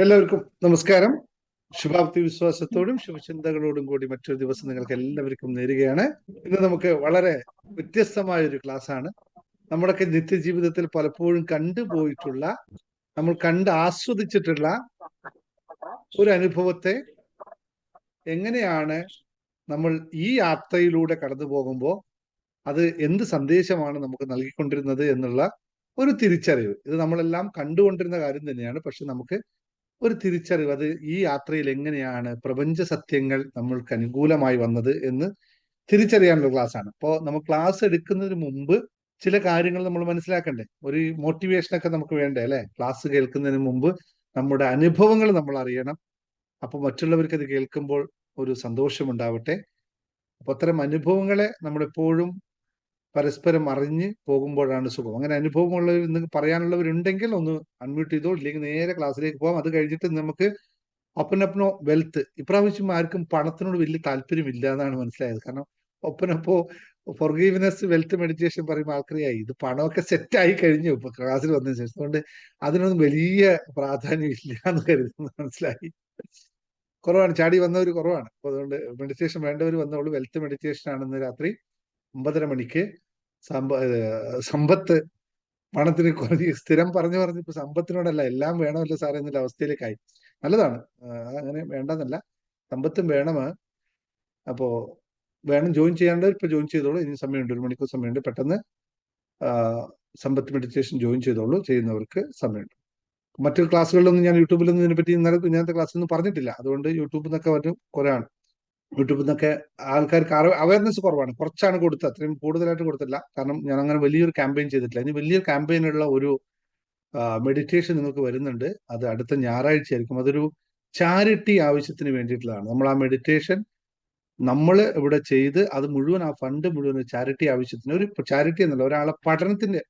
എല്ലാവർക്കും നമസ്കാരം. ശുഭാപ്തി വിശ്വാസത്തോടും ശുഭചിന്തകളോടും കൂടി മറ്റൊരു ദിവസം നിങ്ങൾക്ക് എല്ലാവർക്കും നേരുകയാണ്. ഇന്ന് നമുക്ക് വളരെ വ്യത്യസ്തമായ ഒരു ക്ലാസ് ആണ്. നമ്മുടെയൊക്കെ നിത്യജീവിതത്തിൽ പലപ്പോഴും കണ്ടുപോയിട്ടുള്ള, നമ്മൾ കണ്ട് ആസ്വദിച്ചിട്ടുള്ള ഒരു അനുഭവത്തെ എങ്ങനെയാണ് നമ്മൾ ഈ യാത്രയിലൂടെ കടന്നു പോകുമ്പോൾ അത് എന്ത് സന്ദേശമാണ് നമുക്ക് നൽകിക്കൊണ്ടിരുന്നത് എന്നുള്ള ഒരു തിരിച്ചറിവ്. ഇത് നമ്മളെല്ലാം കണ്ടുകൊണ്ടിരുന്ന കാര്യം തന്നെയാണ്. പക്ഷെ നമുക്ക് ഒരു തിരിച്ചറിവ്, അത് ഈ യാത്രയിൽ എങ്ങനെയാണ് പ്രപഞ്ച സത്യങ്ങൾ നമ്മൾക്ക് അനുകൂലമായി വന്നത് എന്ന് തിരിച്ചറിയാനുള്ള ക്ലാസ് ആണ്. അപ്പോൾ നമ്മൾ ക്ലാസ് എടുക്കുന്നതിന് മുമ്പ് ചില കാര്യങ്ങൾ നമ്മൾ മനസ്സിലാക്കണ്ടേ? ഒരു മോട്ടിവേഷനൊക്കെ നമുക്ക് വേണ്ടേ അല്ലെ? ക്ലാസ് കേൾക്കുന്നതിന് മുമ്പ് നമ്മുടെ അനുഭവങ്ങൾ നമ്മൾ അറിയണം. അപ്പൊ മറ്റുള്ളവർക്ക് അത് കേൾക്കുമ്പോൾ ഒരു സന്തോഷമുണ്ടാവട്ടെ. അപ്പൊ അത്തരം അനുഭവങ്ങളെ നമ്മളെപ്പോഴും പരസ്പരം അറിഞ്ഞ് പോകുമ്പോഴാണ് സുഖം. അങ്ങനെ അനുഭവമുള്ളവർ നിങ്ങൾക്ക് പറയാനുള്ളവരുണ്ടെങ്കിൽ ഒന്ന് അൺമ്യൂട്ട് ചെയ്തോ, ഇല്ലെങ്കിൽ നേരെ ക്ലാസ്സിലേക്ക് പോകാം. അത് കഴിഞ്ഞിട്ട് നമുക്ക് ഒപ്പനൊപ്പനോ വെൽത്ത്, ഇപ്രാവശ്യം ആർക്കും പണത്തിനോട് വലിയ താല്പര്യമില്ല എന്നാണ് മനസ്സിലായത്. കാരണം ഒപ്പനൊപ്പോ ഫൊർഗീവ്നെസ്, വെൽത്ത്, മെഡിറ്റേഷൻ പറയുമ്പോൾ ആൾക്കറിയായി ഇത് പണമൊക്കെ സെറ്റ് ആയി കഴിഞ്ഞു ഇപ്പൊ ക്ലാസ്സിൽ വന്നതിന് ശേഷം. അതുകൊണ്ട് അതിനൊന്നും വലിയ പ്രാധാന്യം ഇല്ല എന്ന് കരുതുന്നു. മനസ്സിലായി, കുറവാണ്, ചാടി വന്നവർ കുറവാണ്. അപ്പൊ അതുകൊണ്ട് മെഡിറ്റേഷൻ വേണ്ടവർ വന്നോളൂ. വെൽത്ത് മെഡിറ്റേഷൻ ആണെന്ന് രാത്രി 9:30 സമ്പത്ത്, പണത്തിന് കുറഞ്ഞ് സ്ഥിരം പറഞ്ഞു പറഞ്ഞ് ഇപ്പൊ സമ്പത്തിനോടല്ല എല്ലാം വേണമല്ലോ സാറേ എന്നുള്ള അവസ്ഥയിലേക്കായി. നല്ലതാണ്, അങ്ങനെ വേണ്ടെന്നല്ല, സമ്പത്തും വേണം. അപ്പോ വേണം, ജോയിൻ ചെയ്യാണ്ടവർ ഇപ്പൊ ജോയിൻ ചെയ്തോളൂ. ഇനി സമയമുണ്ട്, 1 മണിക്കൂർ സമയമുണ്ട്. പെട്ടെന്ന് സമ്പത്ത് മെഡിറ്റേഷൻ ജോയിൻ ചെയ്തോളൂ, ചെയ്യുന്നവർക്ക് സമയമുണ്ട്. മറ്റു ക്ലാസ്സുകളിലൊന്നും ഞാൻ യൂട്യൂബിലൊന്നും ഇതിനെപ്പറ്റി ഇന്നത്തെ ക്ലാസ്സിലൊന്നും പറഞ്ഞിട്ടില്ല. അതുകൊണ്ട് യൂട്യൂബിൽ നിന്നൊക്കെ വരും കുറവാണ്. യൂട്യൂബിൽ നിന്നൊക്കെ ആൾക്കാർക്ക് അവയർനെസ് കുറവാണ്, കുറച്ചാണ് കൊടുത്തത്, അത്രയും കൂടുതലായിട്ട് കൊടുത്തില്ല. കാരണം ഞാൻ അങ്ങനെ വലിയൊരു ക്യാമ്പയിൻ ചെയ്തിട്ടില്ല. ഇനി വലിയൊരു ക്യാമ്പയിനുള്ള ഒരു മെഡിറ്റേഷൻ നിങ്ങൾക്ക് വരുന്നുണ്ട്. അത് അടുത്ത ഞായറാഴ്ച ആയിരിക്കും. അതൊരു ചാരിറ്റി ആവശ്യത്തിന് വേണ്ടിയിട്ടുള്ളതാണ്. നമ്മൾ ആ മെഡിറ്റേഷൻ നമ്മൾ ഇവിടെ ചെയ്ത് അത് മുഴുവൻ, ആ ഫണ്ട് മുഴുവൻ ചാരിറ്റി ആവശ്യത്തിന്, ഒരു ചാരിറ്റി എന്നല്ല, ഒരാളെ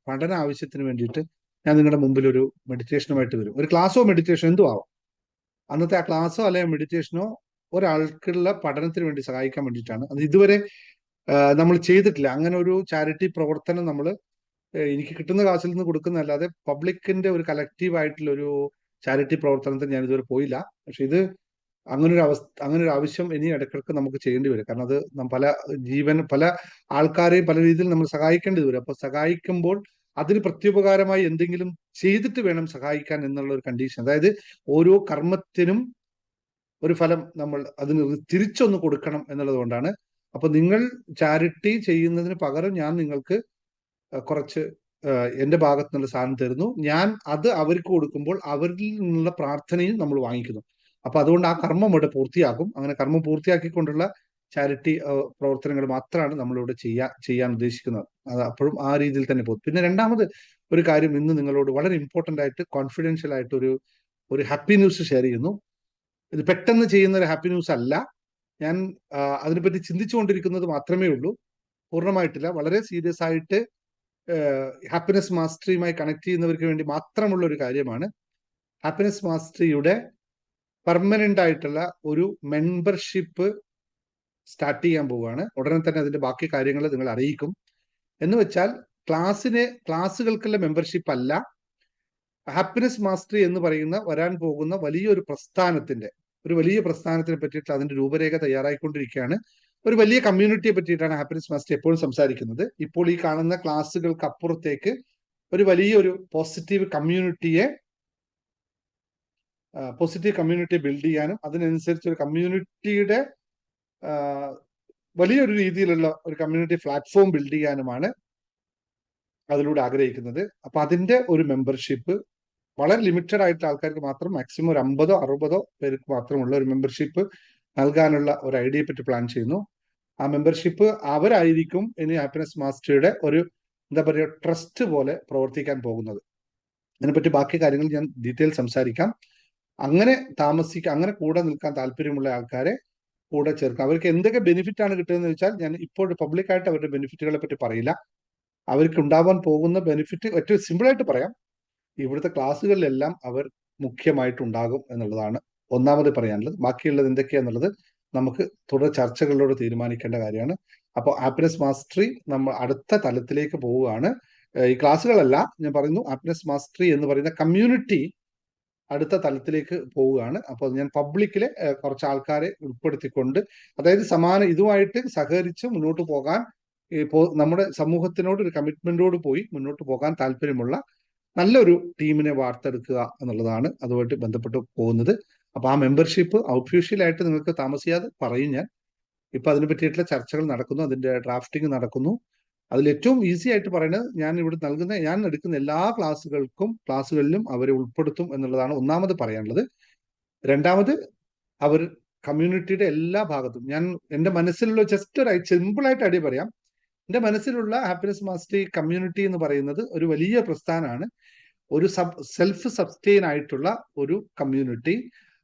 പഠന ആവശ്യത്തിന് വേണ്ടിയിട്ട് ഞാൻ നിങ്ങളുടെ മുമ്പിൽ ഒരു മെഡിറ്റേഷനുമായിട്ട് വരും. ഒരു ക്ലാസ്സോ മെഡിറ്റേഷൻ എന്തോ ആവാം. അന്നത്തെ ആ ക്ലാസ്സോ അല്ലെങ്കിൽ മെഡിറ്റേഷനോ ഒരാൾക്കുള്ള പഠനത്തിന് വേണ്ടി സഹായിക്കാൻ വേണ്ടിയിട്ടാണ്. അത് ഇതുവരെ നമ്മൾ ചെയ്തിട്ടില്ല. അങ്ങനെ ഒരു ചാരിറ്റി പ്രവർത്തനം നമ്മൾ എനിക്ക് കിട്ടുന്ന കാശിൽ നിന്ന് കൊടുക്കുന്നതല്ലാതെ പബ്ലിക്കിന്റെ ഒരു കളക്റ്റീവ് ആയിട്ടുള്ള ഒരു ചാരിറ്റി പ്രവർത്തനത്തിന് ഞാൻ ഇതുവരെ പോയില്ല. പക്ഷെ ഇത് അങ്ങനെ ഒരു ആവശ്യം ഇനി ഇടയ്ക്കിടയ്ക്ക് നമുക്ക് ചെയ്യേണ്ടി വരും. കാരണം അത് പല ആൾക്കാരെയും പല രീതിയിൽ നമ്മൾ സഹായിക്കേണ്ടി വരും. അപ്പൊ സഹായിക്കുമ്പോൾ അതിന് പ്രത്യുപകാരമായി എന്തെങ്കിലും ചെയ്തിട്ട് വേണം സഹായിക്കാൻ എന്നുള്ള ഒരു കണ്ടീഷൻ. അതായത് ഓരോ കർമ്മത്തിനും ഒരു ഫലം നമ്മൾ അതിന് തിരിച്ചൊന്ന് കൊടുക്കണം എന്നുള്ളത് കൊണ്ടാണ്. അപ്പൊ നിങ്ങൾ ചാരിറ്റി ചെയ്യുന്നതിന് പകരം ഞാൻ നിങ്ങൾക്ക് കുറച്ച് എന്റെ ഭാഗത്തു നിന്നുള്ള സാധനം തരുന്നു. ഞാൻ അത് അവർക്ക് കൊടുക്കുമ്പോൾ അവരിൽ നിന്നുള്ള പ്രാർത്ഥനയും നമ്മൾ വാങ്ങിക്കുന്നു. അപ്പൊ അതുകൊണ്ട് ആ കർമ്മം ഇവിടെ പൂർത്തിയാക്കും. അങ്ങനെ കർമ്മം പൂർത്തിയാക്കിക്കൊണ്ടുള്ള ചാരിറ്റി പ്രവർത്തനങ്ങൾ മാത്രമാണ് നമ്മളിവിടെ ചെയ്യാൻ ഉദ്ദേശിക്കുന്നത്. അത് അപ്പോഴും ആ രീതിയിൽ തന്നെ പോകും. പിന്നെ രണ്ടാമത് ഒരു കാര്യം ഇന്ന് നിങ്ങളോട് വളരെ ഇമ്പോർട്ടന്റ് ആയിട്ട്, കോൺഫിഡൻഷ്യൽ ആയിട്ട് ഒരു ഹാപ്പി ന്യൂസ് ഷെയർ ചെയ്യുന്നു. ഇത് പെട്ടെന്ന് ചെയ്യുന്ന ഒരു ഹാപ്പി ന്യൂസ് അല്ല. ഞാൻ അതിനെപ്പറ്റി ചിന്തിച്ചുകൊണ്ടിരിക്കുന്നത് മാത്രമേ ഉള്ളൂ, പൂർണ്ണമായിട്ടില്ല. വളരെ സീരിയസ് ആയിട്ട് ഹാപ്പിനെസ് മാസ്റ്ററിയുമായി കണക്ട് ചെയ്യുന്നവർക്ക് വേണ്ടി മാത്രമുള്ള ഒരു കാര്യമാണ്. ഹാപ്പിനെസ് മാസ്റ്ററിയുടെ പെർമനന്റ് ആയിട്ടുള്ള ഒരു മെമ്പർഷിപ്പ് സ്റ്റാർട്ട് ചെയ്യാൻ പോവുകയാണ്. ഉടനെ തന്നെ അതിന്റെ ബാക്കി കാര്യങ്ങൾ നിങ്ങൾ അറിയിക്കും. എന്ന് വെച്ചാൽ ക്ലാസ്സുകൾക്കുള്ള മെമ്പർഷിപ്പ് അല്ല, ഹാപ്പിനെസ് മാസ്റ്ററി എന്ന് പറയുന്ന വരാൻ പോകുന്ന വലിയ പ്രസ്ഥാനത്തിനെ പറ്റിയിട്ട് അതിന്റെ രൂപരേഖ തയ്യാറായിക്കൊണ്ടിരിക്കുകയാണ്. ഒരു വലിയ കമ്മ്യൂണിറ്റിയെ പറ്റിയിട്ടാണ് ഹാപ്പിനെസ് മാസ്റ്റർ എപ്പോഴും സംസാരിക്കുന്നത്. ഇപ്പോൾ ഈ കാണുന്ന ക്ലാസ്സുകൾക്ക് അപ്പുറത്തേക്ക് ഒരു വലിയൊരു പോസിറ്റീവ് കമ്മ്യൂണിറ്റിയെ ബിൽഡ് ചെയ്യാനും അതിനനുസരിച്ച് ഒരു കമ്മ്യൂണിറ്റിയുടെ വലിയൊരു രീതിയിലുള്ള ഒരു കമ്മ്യൂണിറ്റി പ്ലാറ്റ്ഫോം ബിൽഡ് ചെയ്യാനുമാണ് അതിലൂടെ ആഗ്രഹിക്കുന്നത്. അപ്പൊ അതിന്റെ ഒരു മെമ്പർഷിപ്പ് വളരെ ലിമിറ്റഡ് ആയിട്ടുള്ള ആൾക്കാർക്ക് മാത്രം, മാക്സിമം ഒരു 50-60 പേർക്ക് മാത്രമുള്ള ഒരു മെമ്പർഷിപ്പ് നൽകാനുള്ള ഒരു ഐഡിയയെ പറ്റി പ്ലാൻ ചെയ്യുന്നു. ആ മെമ്പർഷിപ്പ് അവരായിരിക്കും ഇനി ഹാപ്പിനെസ് മാസ്റ്ററിയുടെ ഒരു എന്താ പറയുക ട്രസ്റ്റ് പോലെ പ്രവർത്തിക്കാൻ പോകുന്നത്. അതിനെപ്പറ്റി ബാക്കി കാര്യങ്ങൾ ഞാൻ ഡീറ്റെയിൽ സംസാരിക്കാം. അങ്ങനെ അങ്ങനെ കൂടെ നിൽക്കാൻ താല്പര്യമുള്ള ആൾക്കാരെ കൂടെ ചേർക്കാം. അവർക്ക് എന്തൊക്കെ ബെനിഫിറ്റ് ആണ് കിട്ടുന്നത് വെച്ചാൽ, ഞാൻ ഇപ്പോൾ പബ്ലിക്കായിട്ട് അവരുടെ ബെനിഫിറ്റുകളെ പറ്റി പറയില്ല. അവർക്ക് ഉണ്ടാവാൻ പോകുന്ന ബെനിഫിറ്റ് ഏറ്റവും സിമ്പിളായിട്ട് പറയാം. ഇവിടുത്തെ ക്ലാസ്സുകളിലെല്ലാം അവർ മുഖ്യമായിട്ടുണ്ടാകും എന്നുള്ളതാണ് ഒന്നാമത് പറയാനുള്ളത്. ബാക്കിയുള്ളത് എന്തൊക്കെയാന്നുള്ളത് നമുക്ക് തുടർ ചർച്ചകളിലൂടെ തീരുമാനിക്കേണ്ട കാര്യമാണ്. അപ്പോൾ ഹാപ്പിനെസ് മാസ്റ്ററി നമ്മൾ അടുത്ത തലത്തിലേക്ക് പോവുകയാണ്. ഈ ക്ലാസ്സുകളല്ല, ഞാൻ പറയുന്നു ഹാപ്പിനെസ് മാസ്റ്ററി എന്ന് പറയുന്ന കമ്മ്യൂണിറ്റി അടുത്ത തലത്തിലേക്ക് പോവുകയാണ്. അപ്പോൾ ഞാൻ പബ്ലിക്കിലെ കുറച്ച് ആൾക്കാരെ ഉൾപ്പെടുത്തിക്കൊണ്ട്, അതായത് ഇതുമായിട്ട് സഹകരിച്ച് മുന്നോട്ട് പോകാൻ നമ്മുടെ സമൂഹത്തിനോട് ഒരു കമ്മിറ്റ്മെന്റോട് പോയി മുന്നോട്ട് പോകാൻ താല്പര്യമുള്ള നല്ലൊരു ടീമിനെ വാർത്തെടുക്കുക എന്നുള്ളതാണ് അതുമായിട്ട് ബന്ധപ്പെട്ട് പോകുന്നത്. അപ്പൊ ആ മെമ്പർഷിപ്പ് ഔഫീഷ്യലായിട്ട് നിങ്ങൾക്ക് താമസിയാതെ പറയും ഞാൻ. ഇപ്പൊ അതിനെ പറ്റിയിട്ടുള്ള ചർച്ചകൾ നടക്കുന്നു, അതിന്റെ ഡ്രാഫ്റ്റിംഗ് നടക്കുന്നു. അതിൽ ഏറ്റവും ഈസി ആയിട്ട് പറയുന്നത്, ഞാൻ എടുക്കുന്ന എല്ലാ ക്ലാസ്സുകളിലും അവരെ ഉൾപ്പെടുത്തും എന്നുള്ളതാണ് ഒന്നാമത് പറയാനുള്ളത്. രണ്ടാമത്, അവർ കമ്മ്യൂണിറ്റിയുടെ എല്ലാ ഭാഗത്തും എന്റെ മനസ്സിലുള്ള ജസ്റ്റ് ഒരു സിമ്പിളായിട്ട് അടി പറയാം. എന്റെ മനസ്സിലുള്ള ഹാപ്പിനെസ് മാസ്റ്ററി കമ്മ്യൂണിറ്റി എന്ന് പറയുന്നത് ഒരു വലിയ പ്രസ്ഥാനമാണ്. ഒരു സെൽഫ് സബ്സ്റ്റെയിൻ ആയിട്ടുള്ള ഒരു കമ്മ്യൂണിറ്റി.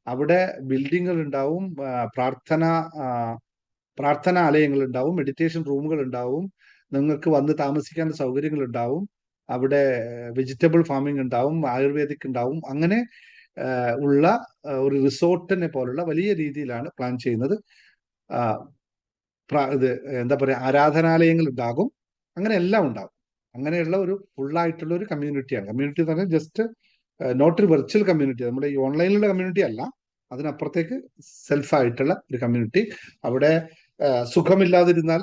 അവിടെ ബിൽഡിങ്ങുകൾ ഉണ്ടാവും, പ്രാർത്ഥനാലയങ്ങൾ ഉണ്ടാവും, മെഡിറ്റേഷൻ റൂമുകൾ ഉണ്ടാവും, നിങ്ങൾക്ക് വന്ന് താമസിക്കാൻ സൗകര്യങ്ങൾ ഉണ്ടാവും, അവിടെ വെജിറ്റബിൾ ഫാമിംഗ് ഉണ്ടാവും, ആയുർവേദിക് ഉണ്ടാവും. അങ്ങനെ ഉള്ള ഒരു റിസോർട്ടിനെ പോലുള്ള വലിയ രീതിയിലാണ് പ്ലാൻ ചെയ്യുന്നത്. ഇത് എന്താ പറയുക, ആരാധനാലയങ്ങൾ ഉണ്ടാകും, അങ്ങനെ എല്ലാം ഉണ്ടാകും. അങ്ങനെയുള്ള ഒരു ഫുള്ളായിട്ടുള്ള ഒരു കമ്മ്യൂണിറ്റിയാണ്. കമ്മ്യൂണിറ്റി എന്ന് പറഞ്ഞാൽ ജസ്റ്റ് നോട്ട് ഒരു വെർച്വൽ കമ്മ്യൂണിറ്റി, നമ്മുടെ ഈ ഓൺലൈനിലുള്ള കമ്മ്യൂണിറ്റി അല്ല, അതിനപ്പുറത്തേക്ക് സെൽഫായിട്ടുള്ള ഒരു കമ്മ്യൂണിറ്റി. അവിടെ സുഖമില്ലാതിരുന്നാൽ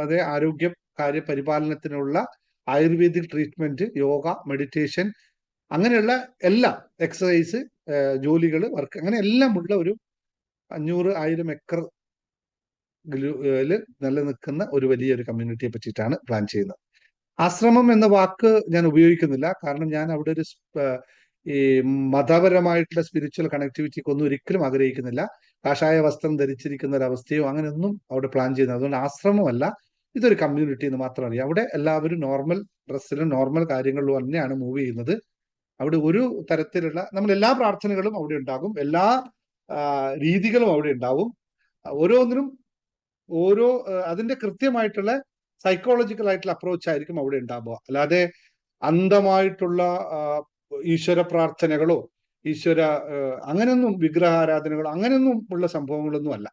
അതേ ആരോഗ്യ കാര്യപരിപാലനത്തിനുള്ള ആയുർവേദിക് ട്രീറ്റ്മെന്റ്, യോഗ, മെഡിറ്റേഷൻ, അങ്ങനെയുള്ള എല്ലാ എക്സസൈസ്, ജോലികൾ, വർക്ക്, അങ്ങനെ എല്ലാം ഉള്ള ഒരു 500,000 ഏക്കർ നിലനിൽക്കുന്ന ഒരു വലിയൊരു കമ്മ്യൂണിറ്റിയെ പറ്റിയിട്ടാണ് പ്ലാൻ ചെയ്യുന്നത്. ആശ്രമം എന്ന വാക്ക് ഞാൻ ഉപയോഗിക്കുന്നില്ല, കാരണം ഞാൻ അവിടെ ഒരു ഈ മതപരമായിട്ടുള്ള സ്പിരിച്വൽ കണക്ടിവിറ്റിക്ക് ഒന്നും ഒരിക്കലും ആഗ്രഹിക്കുന്നില്ല. കാഷായ വസ്ത്രം ധരിച്ചിരിക്കുന്ന ഒരു അവസ്ഥയോ അങ്ങനെയൊന്നും അവിടെ പ്ലാൻ ചെയ്യുന്നത്. അതുകൊണ്ട് ആശ്രമമല്ല, ഇതൊരു കമ്മ്യൂണിറ്റി എന്ന് മാത്രം അറിയാം. അവിടെ എല്ലാവരും നോർമൽ ഡ്രസ്സിലും നോർമൽ കാര്യങ്ങളിലും തന്നെയാണ് മൂവ് ചെയ്യുന്നത്. അവിടെ ഒരു തരത്തിലുള്ള എല്ലാ പ്രാർത്ഥനകളും അവിടെ ഉണ്ടാകും, എല്ലാ രീതികളും അവിടെ ഉണ്ടാവും. ഓരോന്നിനും അതിന്റെ കൃത്യമായിട്ടുള്ള സൈക്കോളജിക്കൽ ആയിട്ടുള്ള അപ്രോച്ച് ആയിരിക്കും അവിടെ ഉണ്ടാവുക. അല്ലാതെ അന്ധമായിട്ടുള്ള ഈശ്വര പ്രാർത്ഥനകളോ അങ്ങനെയൊന്നും, വിഗ്രഹാരാധനകളോ അങ്ങനെയൊന്നും ഉള്ള സംഭവങ്ങളൊന്നും അല്ല.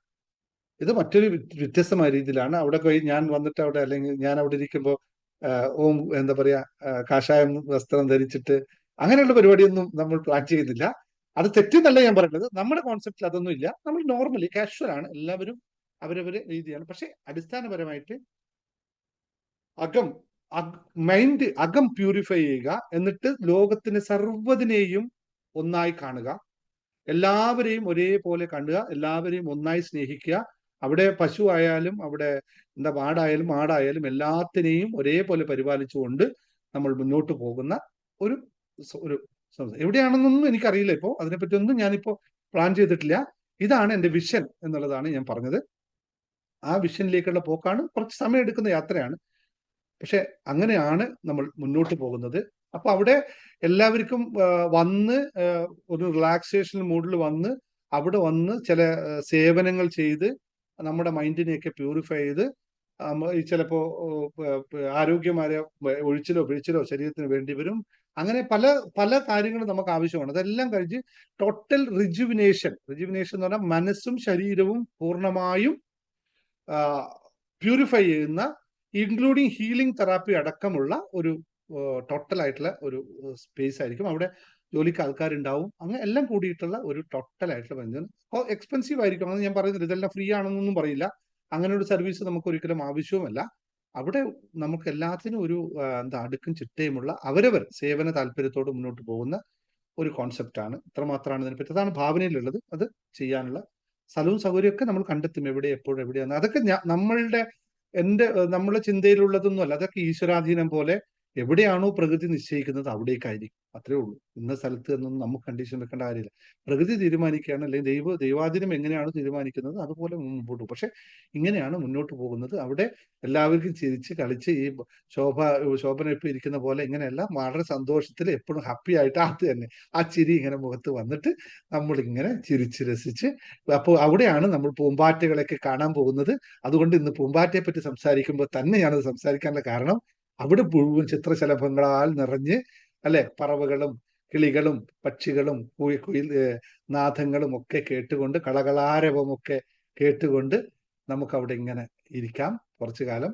ഇത് മറ്റൊരു വ്യത്യസ്തമായ രീതിയിലാണ്. അവിടെ പോയി ഞാൻ വന്നിട്ട് അവിടെ, അല്ലെങ്കിൽ ഞാൻ അവിടെ ഇരിക്കുമ്പോൾ എന്താ പറയാ, കാഷായം വസ്ത്രം ധരിച്ചിട്ട് അങ്ങനെയുള്ള പരിപാടിയൊന്നും നമ്മൾ പ്ലാൻ ചെയ്യുന്നില്ല. അത് തെറ്റെന്നല്ല ഞാൻ പറയുന്നത്. നമ്മുടെ കോൺസെപ്റ്റിൽ അതൊന്നും ഇല്ല. നമ്മൾ നോർമലി കാഷ്വൽ ആണ്, എല്ലാവരും അവരവരെ രീതിയാണ്. പക്ഷെ അടിസ്ഥാനപരമായിട്ട് അകം പ്യൂരിഫൈ ചെയ്യുക, എന്നിട്ട് ലോകത്തിന് സർവ്വതിനെയും ഒന്നായി കാണുക, എല്ലാവരെയും ഒരേപോലെ കാണുക, എല്ലാവരെയും ഒന്നായി സ്നേഹിക്കുക. അവിടെ പശു ആയാലും, അവിടെ വാടായാലും ആടായാലും എല്ലാത്തിനെയും ഒരേപോലെ പരിപാലിച്ചുകൊണ്ട് നമ്മൾ മുന്നോട്ട് പോകുന്ന ഒരു എവിടെയാണെന്നൊന്നും എനിക്കറിയില്ല. ഇപ്പോൾ അതിനെപ്പറ്റിയൊന്നും ഞാനിപ്പോ പ്ലാൻ ചെയ്തിട്ടില്ല. ഇതാണ് എന്റെ വിഷൻ എന്നുള്ളതാണ് ഞാൻ പറഞ്ഞത്. ആ വിഷനിലേക്കുള്ള പോക്കാണ്, കുറച്ച് സമയം എടുക്കുന്ന യാത്രയാണ്. പക്ഷെ അങ്ങനെയാണ് നമ്മൾ മുന്നോട്ട് പോകുന്നത്. അപ്പൊ അവിടെ എല്ലാവർക്കും വന്ന് ഒരു റിലാക്സേഷൻ മൂഡിൽ വന്ന് അവിടെ വന്ന് ചില സേവനങ്ങൾ ചെയ്ത് നമ്മുടെ മൈൻഡിനെയൊക്കെ പ്യൂരിഫൈ ചെയ്ത്, ചിലപ്പോ ആരോഗ്യമായ ഒഴിച്ചിലോ പിഴിച്ചിലോ ശരീരത്തിന് വേണ്ടി വരും. അങ്ങനെ പല പല കാര്യങ്ങളും നമുക്ക് ആവശ്യമാണ്. അതെല്ലാം കഴിഞ്ഞ് ടോട്ടൽ റിജുവിനേഷൻ എന്ന് പറഞ്ഞാൽ മനസ്സും ശരീരവും പൂർണ്ണമായും പ്യൂരിഫൈ ചെയ്യുന്ന, ഇൻക്ലൂഡിങ് ഹീലിംഗ് തെറാപ്പി അടക്കമുള്ള ഒരു ടോട്ടൽ ആയിട്ടുള്ള ഒരു സ്പേസ് ആയിരിക്കും. അവിടെ ജോലിക്ക് ആൾക്കാരുണ്ടാവും, അങ്ങനെ എല്ലാം കൂടിയിട്ടുള്ള ഒരു ടോട്ടൽ ആയിട്ടുള്ള ബന്ധം. എക്സ്പെൻസീവ് ആയിരിക്കും, അങ്ങനെ ഞാൻ പറയുന്നില്ല. ഇതെല്ലാം ഫ്രീ ആണെന്നൊന്നും പറയില്ല. അങ്ങനെ ഒരു സർവീസ് നമുക്ക് ഒരിക്കലും ആവശ്യവുമല്ല. അവിടെ നമുക്ക് എല്ലാത്തിനും ഒരു അടുക്കും ചിട്ടയുമുള്ള അവരവർ സേവന താല്പര്യത്തോട് മുന്നോട്ട് പോകുന്ന ഒരു കോൺസെപ്റ്റാണ്. ഇത്രമാത്രമാണ് ഇതിനെപ്പറ്റി. അതാണ് ഭാവനയിലുള്ളത്. അത് ചെയ്യാനുള്ള സ്ഥലവും സൗകര്യമൊക്കെ നമ്മൾ കണ്ടെത്തും, എവിടെ എപ്പോഴും എവിടെയാണ്. അതൊക്കെ നമ്മളെ ചിന്തയിലുള്ളതൊന്നും അല്ല. അതൊക്കെ ഈശ്വരാധീനം പോലെ എവിടെയാണോ പ്രകൃതി നിശ്ചയിക്കുന്നത് അവിടേക്കായിരിക്കും. അത്രേ ഉള്ളൂ. ഇന്ന സ്ഥലത്ത് എന്നൊന്നും നമുക്ക് കണ്ടീഷൻ വെക്കേണ്ട കാര്യമില്ല. പ്രകൃതി തീരുമാനിക്കുകയാണ്, അല്ലെങ്കിൽ ദൈവാധീനം എങ്ങനെയാണോ തീരുമാനിക്കുന്നത് അതുപോലെ മുമ്പോട്ട് പോകും. പക്ഷെ ഇങ്ങനെയാണ് മുന്നോട്ട് പോകുന്നത്. അവിടെ എല്ലാവർക്കും ചിരിച്ച് കളിച്ച് ഈ ശോഭന ഇപ്പൊ ഇരിക്കുന്ന പോലെ ഇങ്ങനെയല്ല, വളരെ സന്തോഷത്തിൽ എപ്പോഴും ഹാപ്പി ആയിട്ട് അത് തന്നെ ആ ചിരി ഇങ്ങനെ മുഖത്ത് വന്നിട്ട് നമ്മളിങ്ങനെ ചിരിച്ച് രസിച്ച്, അപ്പോൾ അവിടെയാണ് നമ്മൾ പൂമ്പാറ്റകളൊക്കെ കാണാൻ പോകുന്നത്. അതുകൊണ്ട് ഇന്ന് പൂമ്പാറ്റയെ പറ്റി സംസാരിക്കുമ്പോൾ തന്നെ ഞാനത് സംസാരിക്കാനുള്ള കാരണം, അവിടെ മുഴുവൻ ചിത്രശലഭങ്ങളാൽ നിറഞ്ഞ്, അല്ലെ, പറവകളും കിളികളും പക്ഷികളും കുയിൽ നാദങ്ങളും ഒക്കെ കേട്ടുകൊണ്ട്, കളകളാരവമൊക്കെ കേട്ടുകൊണ്ട് നമുക്ക് അവിടെ ഇങ്ങനെ ഇരിക്കാം കുറച്ചു കാലം.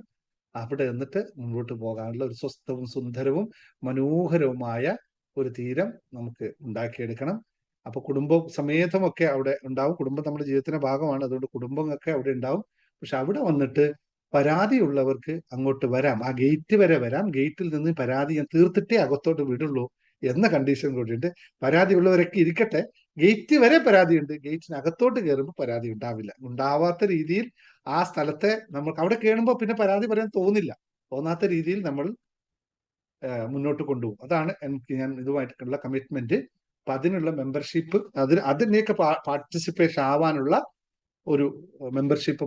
അവിടെ നിന്നിട്ട് മുന്നോട്ട് പോകാനുള്ള ഒരു സ്വസ്ഥവും സുന്ദരവും മനോഹരവുമായ ഒരു തീരം നമുക്ക് ഉണ്ടാക്കിയെടുക്കണം. അപ്പൊ കുടുംബ സമേതമൊക്കെ അവിടെ ഉണ്ടാവും. കുടുംബം നമ്മുടെ ജീവിതത്തിന്റെ ഭാഗമാണ്, അതുകൊണ്ട് കുടുംബമൊക്കെ അവിടെ ഉണ്ടാവും. പക്ഷെ അവിടെ വന്നിട്ട് പരാതിയുള്ളവർക്ക് അങ്ങോട്ട് വരാം, ആ ഗേറ്റ് വരെ വരാം. ഗേറ്റിൽ നിന്ന് പരാതി ഞാൻ തീർത്തിട്ടേ അകത്തോട്ട് വിടുള്ളൂ എന്ന കണ്ടീഷൻ കൂടിയുണ്ട്. പരാതി ഉള്ളവരൊക്കെ ഇരിക്കട്ടെ, ഗേറ്റ് വരെ പരാതിയുണ്ട്, ഗേറ്റിനകത്തോട്ട് കയറുമ്പോൾ പരാതി ഉണ്ടാവില്ല. ഉണ്ടാവാത്ത രീതിയിൽ ആ സ്ഥലത്തെ നമുക്ക് അവിടെ കയറുമ്പോൾ പിന്നെ പരാതി പറയാൻ തോന്നാത്ത രീതിയിൽ നമ്മൾ മുന്നോട്ട് കൊണ്ടുപോകും. അതാണ് ഞാൻ ഇതുമായിട്ടുള്ള കമ്മിറ്റ്മെന്റ്. അപ്പൊ അതിനുള്ള മെമ്പർഷിപ്പ്, അതിനെയൊക്കെ പാർട്ടിസിപ്പേഷൻ ആവാനുള്ള ഒരു മെമ്പർഷിപ്പ്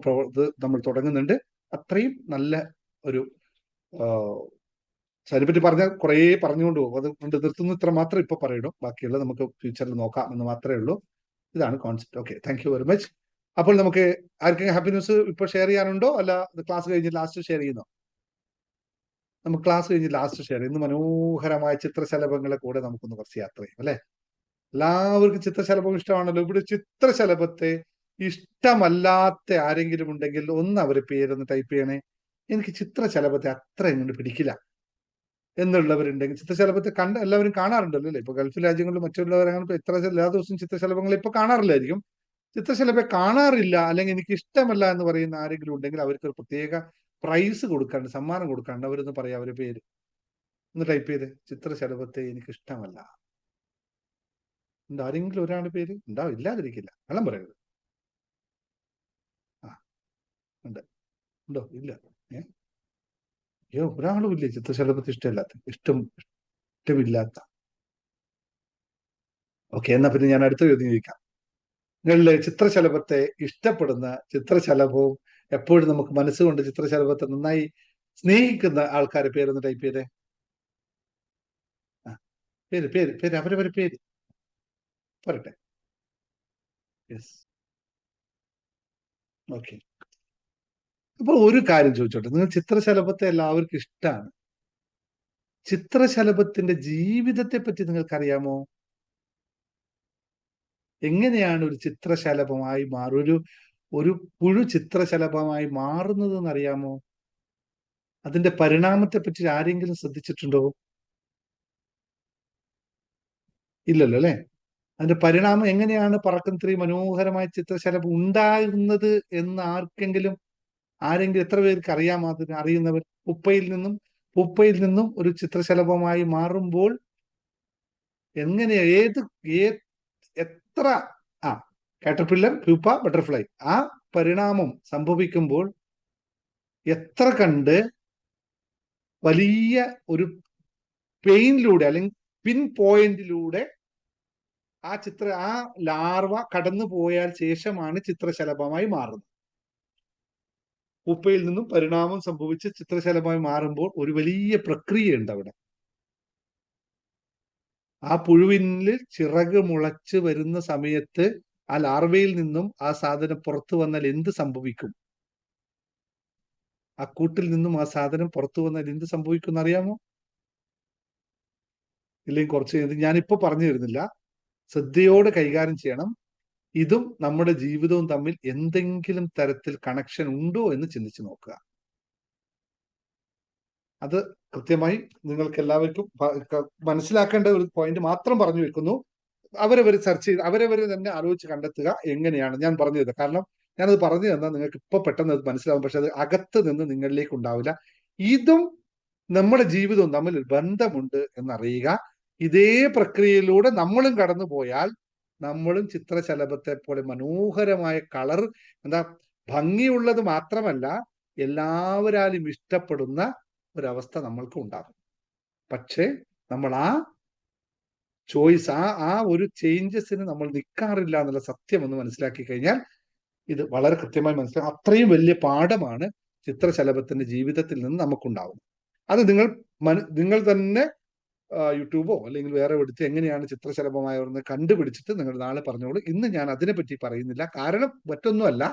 നമ്മൾ തുടങ്ങുന്നുണ്ട്. അത്രയും നല്ല ഒരു അതിനെപ്പറ്റി പറഞ്ഞാൽ കുറേ പറഞ്ഞുകൊണ്ട് പോകും. അതുകൊണ്ട് നിർത്തുന്നു, ഇത്ര മാത്രം ഇപ്പൊ പറയണം. ബാക്കിയുള്ളത് നമുക്ക് ഫ്യൂച്ചറിൽ നോക്കാം എന്ന് മാത്രമേ ഉള്ളൂ. ഇതാണ് concept. Okay, thank you very much. അപ്പോൾ നമുക്ക് ആർക്കെങ്കിലും ഹാപ്പി ന്യൂസ് ഇപ്പൊ ഷെയർ ചെയ്യാനുണ്ടോ, അല്ല ക്ലാസ് കഴിഞ്ഞ് ലാസ്റ്റ് ഷെയർ ചെയ്യുന്നോ? നമുക്ക് ക്ലാസ് കഴിഞ്ഞ് ലാസ്റ്റ് ഷെയർ ചെയ്യുന്നു. മനോഹരമായ ചിത്രശലഭങ്ങളെ കൂടെ നമുക്കൊന്ന് കുറച്ച് യാത്ര ചെയ്യും അല്ലെ. എല്ലാവർക്കും ചിത്രശലഭം ഇഷ്ടമാണല്ലോ. ഇവിടെ ചിത്രശലഭത്തെ ഇഷ്ടമല്ലാത്ത ആരെങ്കിലും ഉണ്ടെങ്കിൽ ഒന്ന് അവരെ പേരൊന്ന് ടൈപ്പ് ചെയ്യണേ. എനിക്ക് ചിത്രശലഭത്തെ അത്ര എങ്ങോട്ട് പിടിക്കില്ല എന്നുള്ളവരുണ്ടെങ്കിൽ, ചിത്രശലഭത്തെ എല്ലാവരും കാണാറുണ്ടല്ലോ അല്ലെ. ഇപ്പൊ ഗൾഫ് രാജ്യങ്ങളിലും മറ്റുള്ളവരാണ് എത്ര എല്ലാ ദിവസവും ചിത്രശലഭങ്ങൾ ഇപ്പൊ കാണാറില്ലായിരിക്കും. ചിത്രശലഭത്തെ കാണാറില്ല അല്ലെങ്കിൽ എനിക്ക് ഇഷ്ടമല്ല എന്ന് പറയുന്ന ആരെങ്കിലും ഉണ്ടെങ്കിൽ അവർക്ക് ഒരു പ്രത്യേക പ്രൈസ് കൊടുക്കാണ്ട്, സമ്മാനം കൊടുക്കാണ്ട്. അവരൊന്ന് പറയാം അവരുടെ പേര് ഒന്ന് ടൈപ്പ് ചെയ്ത്. ചിത്രശലഭത്തെ എനിക്ക് ഇഷ്ടമല്ല. ഉണ്ട് ആരെങ്കിലും ഒരാളുടെ പേര് ഉണ്ടാവും, ഇല്ലാതിരിക്കില്ല, കള്ളം പറയരുത്. ആ ഉണ്ട്, ഉണ്ടോ? ഇല്ല. അയ്യോ, ഒരാളും ഇല്ലേ ചിത്രശലഭത്തെ ഇഷ്ടമില്ലാത്ത? ഓക്കെ, എന്നാ പിന്നെ ഞാൻ അടുത്ത ചോദ്യം ചോദിക്കാം. നിങ്ങളിലെ ചിത്രശലഭത്തെ ഇഷ്ടപ്പെടുന്ന, ചിത്രശലഭവും എപ്പോഴും നമുക്ക് മനസ്സുകൊണ്ട് ചിത്രശലഭത്തെ നന്നായി സ്നേഹിക്കുന്ന ആൾക്കാരെ പേരൊന്ന് ടൈപ്പ് ചെയ്തേ. ആ പേര് പേര് പേര് അവരവരെ പേര് പറയട്ടെ. Yes, okay. അപ്പൊ ഒരു കാര്യം ചോദിച്ചോട്ടെ, നിങ്ങൾ ചിത്രശലഭത്തെ എല്ലാവർക്കും ഇഷ്ടമാണ്. ചിത്രശലഭത്തിന്റെ ജീവിതത്തെ പറ്റി നിങ്ങൾക്കറിയാമോ? എങ്ങനെയാണ് ഒരു ചിത്രശലഭമായി ഒരു പുഴു ചിത്രശലഭമായി മാറുന്നത് എന്നറിയാമോ? അതിന്റെ പരിണാമത്തെ പറ്റി ആരെങ്കിലും ശ്രദ്ധിച്ചിട്ടുണ്ടോ? ഇല്ലല്ലോ അല്ലെ. അതിന്റെ പരിണാമം എങ്ങനെയാണ് പറക്കുന്ന ഇത്രയും മനോഹരമായ ചിത്രശലഭം ഉണ്ടാകുന്നത് എന്ന് ആരെങ്കിലും എത്ര പേർക്ക് അറിയാമോ? അതിന് അറിയുന്നവർ. ഉപ്പയിൽ നിന്നും ഒരു ചിത്രശലഭമായി മാറുമ്പോൾ എങ്ങനെ എത്ര ആ കാറ്റർപില്ലർ, പ്യൂപ്പ, ബട്ടർഫ്ലൈ, ആ പരിണാമം സംഭവിക്കുമ്പോൾ എത്ര കണ്ട് വലിയ ഒരു പെയിനിലൂടെ അല്ലെങ്കിൽ പിൻ പോയിന്റിലൂടെ ആ ലാർവ കടന്നു പോയാൽ ശേഷമാണ് ചിത്രശലഭമായി മാറുന്നത്. ഉപ്പയിൽ നിന്നും പരിണാമം സംഭവിച്ച് ചിത്രശലഭമായി മാറുമ്പോൾ ഒരു വലിയ പ്രക്രിയയുണ്ട് അവിടെ. ആ പുഴുവിനിൽ ചിറക് മുളച്ച് വരുന്ന സമയത്ത് ആ ലാർവയിൽ നിന്നും ആ സാധനം പുറത്തു വന്നാൽ എന്ത് സംഭവിക്കും? ആ കൂട്ടിൽ നിന്നും ആ സാധനം പുറത്തു വന്നാൽ എന്ത് സംഭവിക്കും എന്നറിയാമോ? ഇല്ലെങ്കിൽ കുറച്ച് ഞാനിപ്പോ പറഞ്ഞു തരുന്നില്ല, ശ്രദ്ധയോടെ കൈകാര്യം ചെയ്യണം. ഇതും നമ്മുടെ ജീവിതവും തമ്മിൽ എന്തെങ്കിലും തരത്തിൽ കണക്ഷൻ ഉണ്ടോ എന്ന് ചിന്തിച്ചു നോക്കുക. അത് കൃത്യമായി നിങ്ങൾക്ക് എല്ലാവർക്കും മനസ്സിലാക്കേണ്ട ഒരു പോയിന്റ് മാത്രം പറഞ്ഞു വെക്കുന്നു. അവരവർ സെർച്ച് ചെയ്ത് അവരവർ തന്നെ ആലോചിച്ച് കണ്ടെത്തുക എങ്ങനെയാണ് ഞാൻ പറഞ്ഞു തരുന്നത്. കാരണം ഞാനത് പറഞ്ഞു തന്നാൽ നിങ്ങൾക്ക് ഇപ്പൊ പെട്ടെന്ന് അത് മനസ്സിലാവും, പക്ഷെ അത് അകത്ത് നിന്ന് നിങ്ങളിലേക്ക് ഉണ്ടാവില്ല. ഇതും നമ്മുടെ ജീവിതവും തമ്മിൽ ഒരു ബന്ധമുണ്ട് എന്നറിയുക. ഇതേ പ്രക്രിയയിലൂടെ നമ്മളും കടന്നു പോയാൽ നമ്മളും ചിത്രശലഭത്തെ പോലെ മനോഹരമായ കളർ, എന്താ ഭംഗിയുള്ളത് മാത്രമല്ല എല്ലാവരാലും ഇഷ്ടപ്പെടുന്ന ഒരവസ്ഥ നമ്മൾക്കും ഉണ്ടാകും. പക്ഷേ നമ്മൾ ആ ചോയ്സ്, ആ ഒരു ചേഞ്ചസിന് നമ്മൾ നിൽക്കാറില്ല എന്നുള്ള സത്യം ഒന്ന് മനസ്സിലാക്കി കഴിഞ്ഞാൽ ഇത് വളരെ കൃത്യമായി മനസ്സിലാക്കും. അത്രയും വലിയ പാഠമാണ് ചിത്രശലഭത്തിന്റെ ജീവിതത്തിൽ നിന്ന് നമുക്കുണ്ടാവുന്നത്. അത് നിങ്ങൾ തന്നെ യൂട്യൂബോ അല്ലെങ്കിൽ വേറെ എടുത്ത് എങ്ങനെയാണ് ചിത്രശലഭമായവരെന്ന് കണ്ടുപിടിച്ചിട്ട് നിങ്ങൾ നാളെ പറഞ്ഞോളൂ. ഇന്ന് ഞാൻ അതിനെപ്പറ്റി പറയുന്നില്ല, കാരണം മറ്റൊന്നുമല്ല,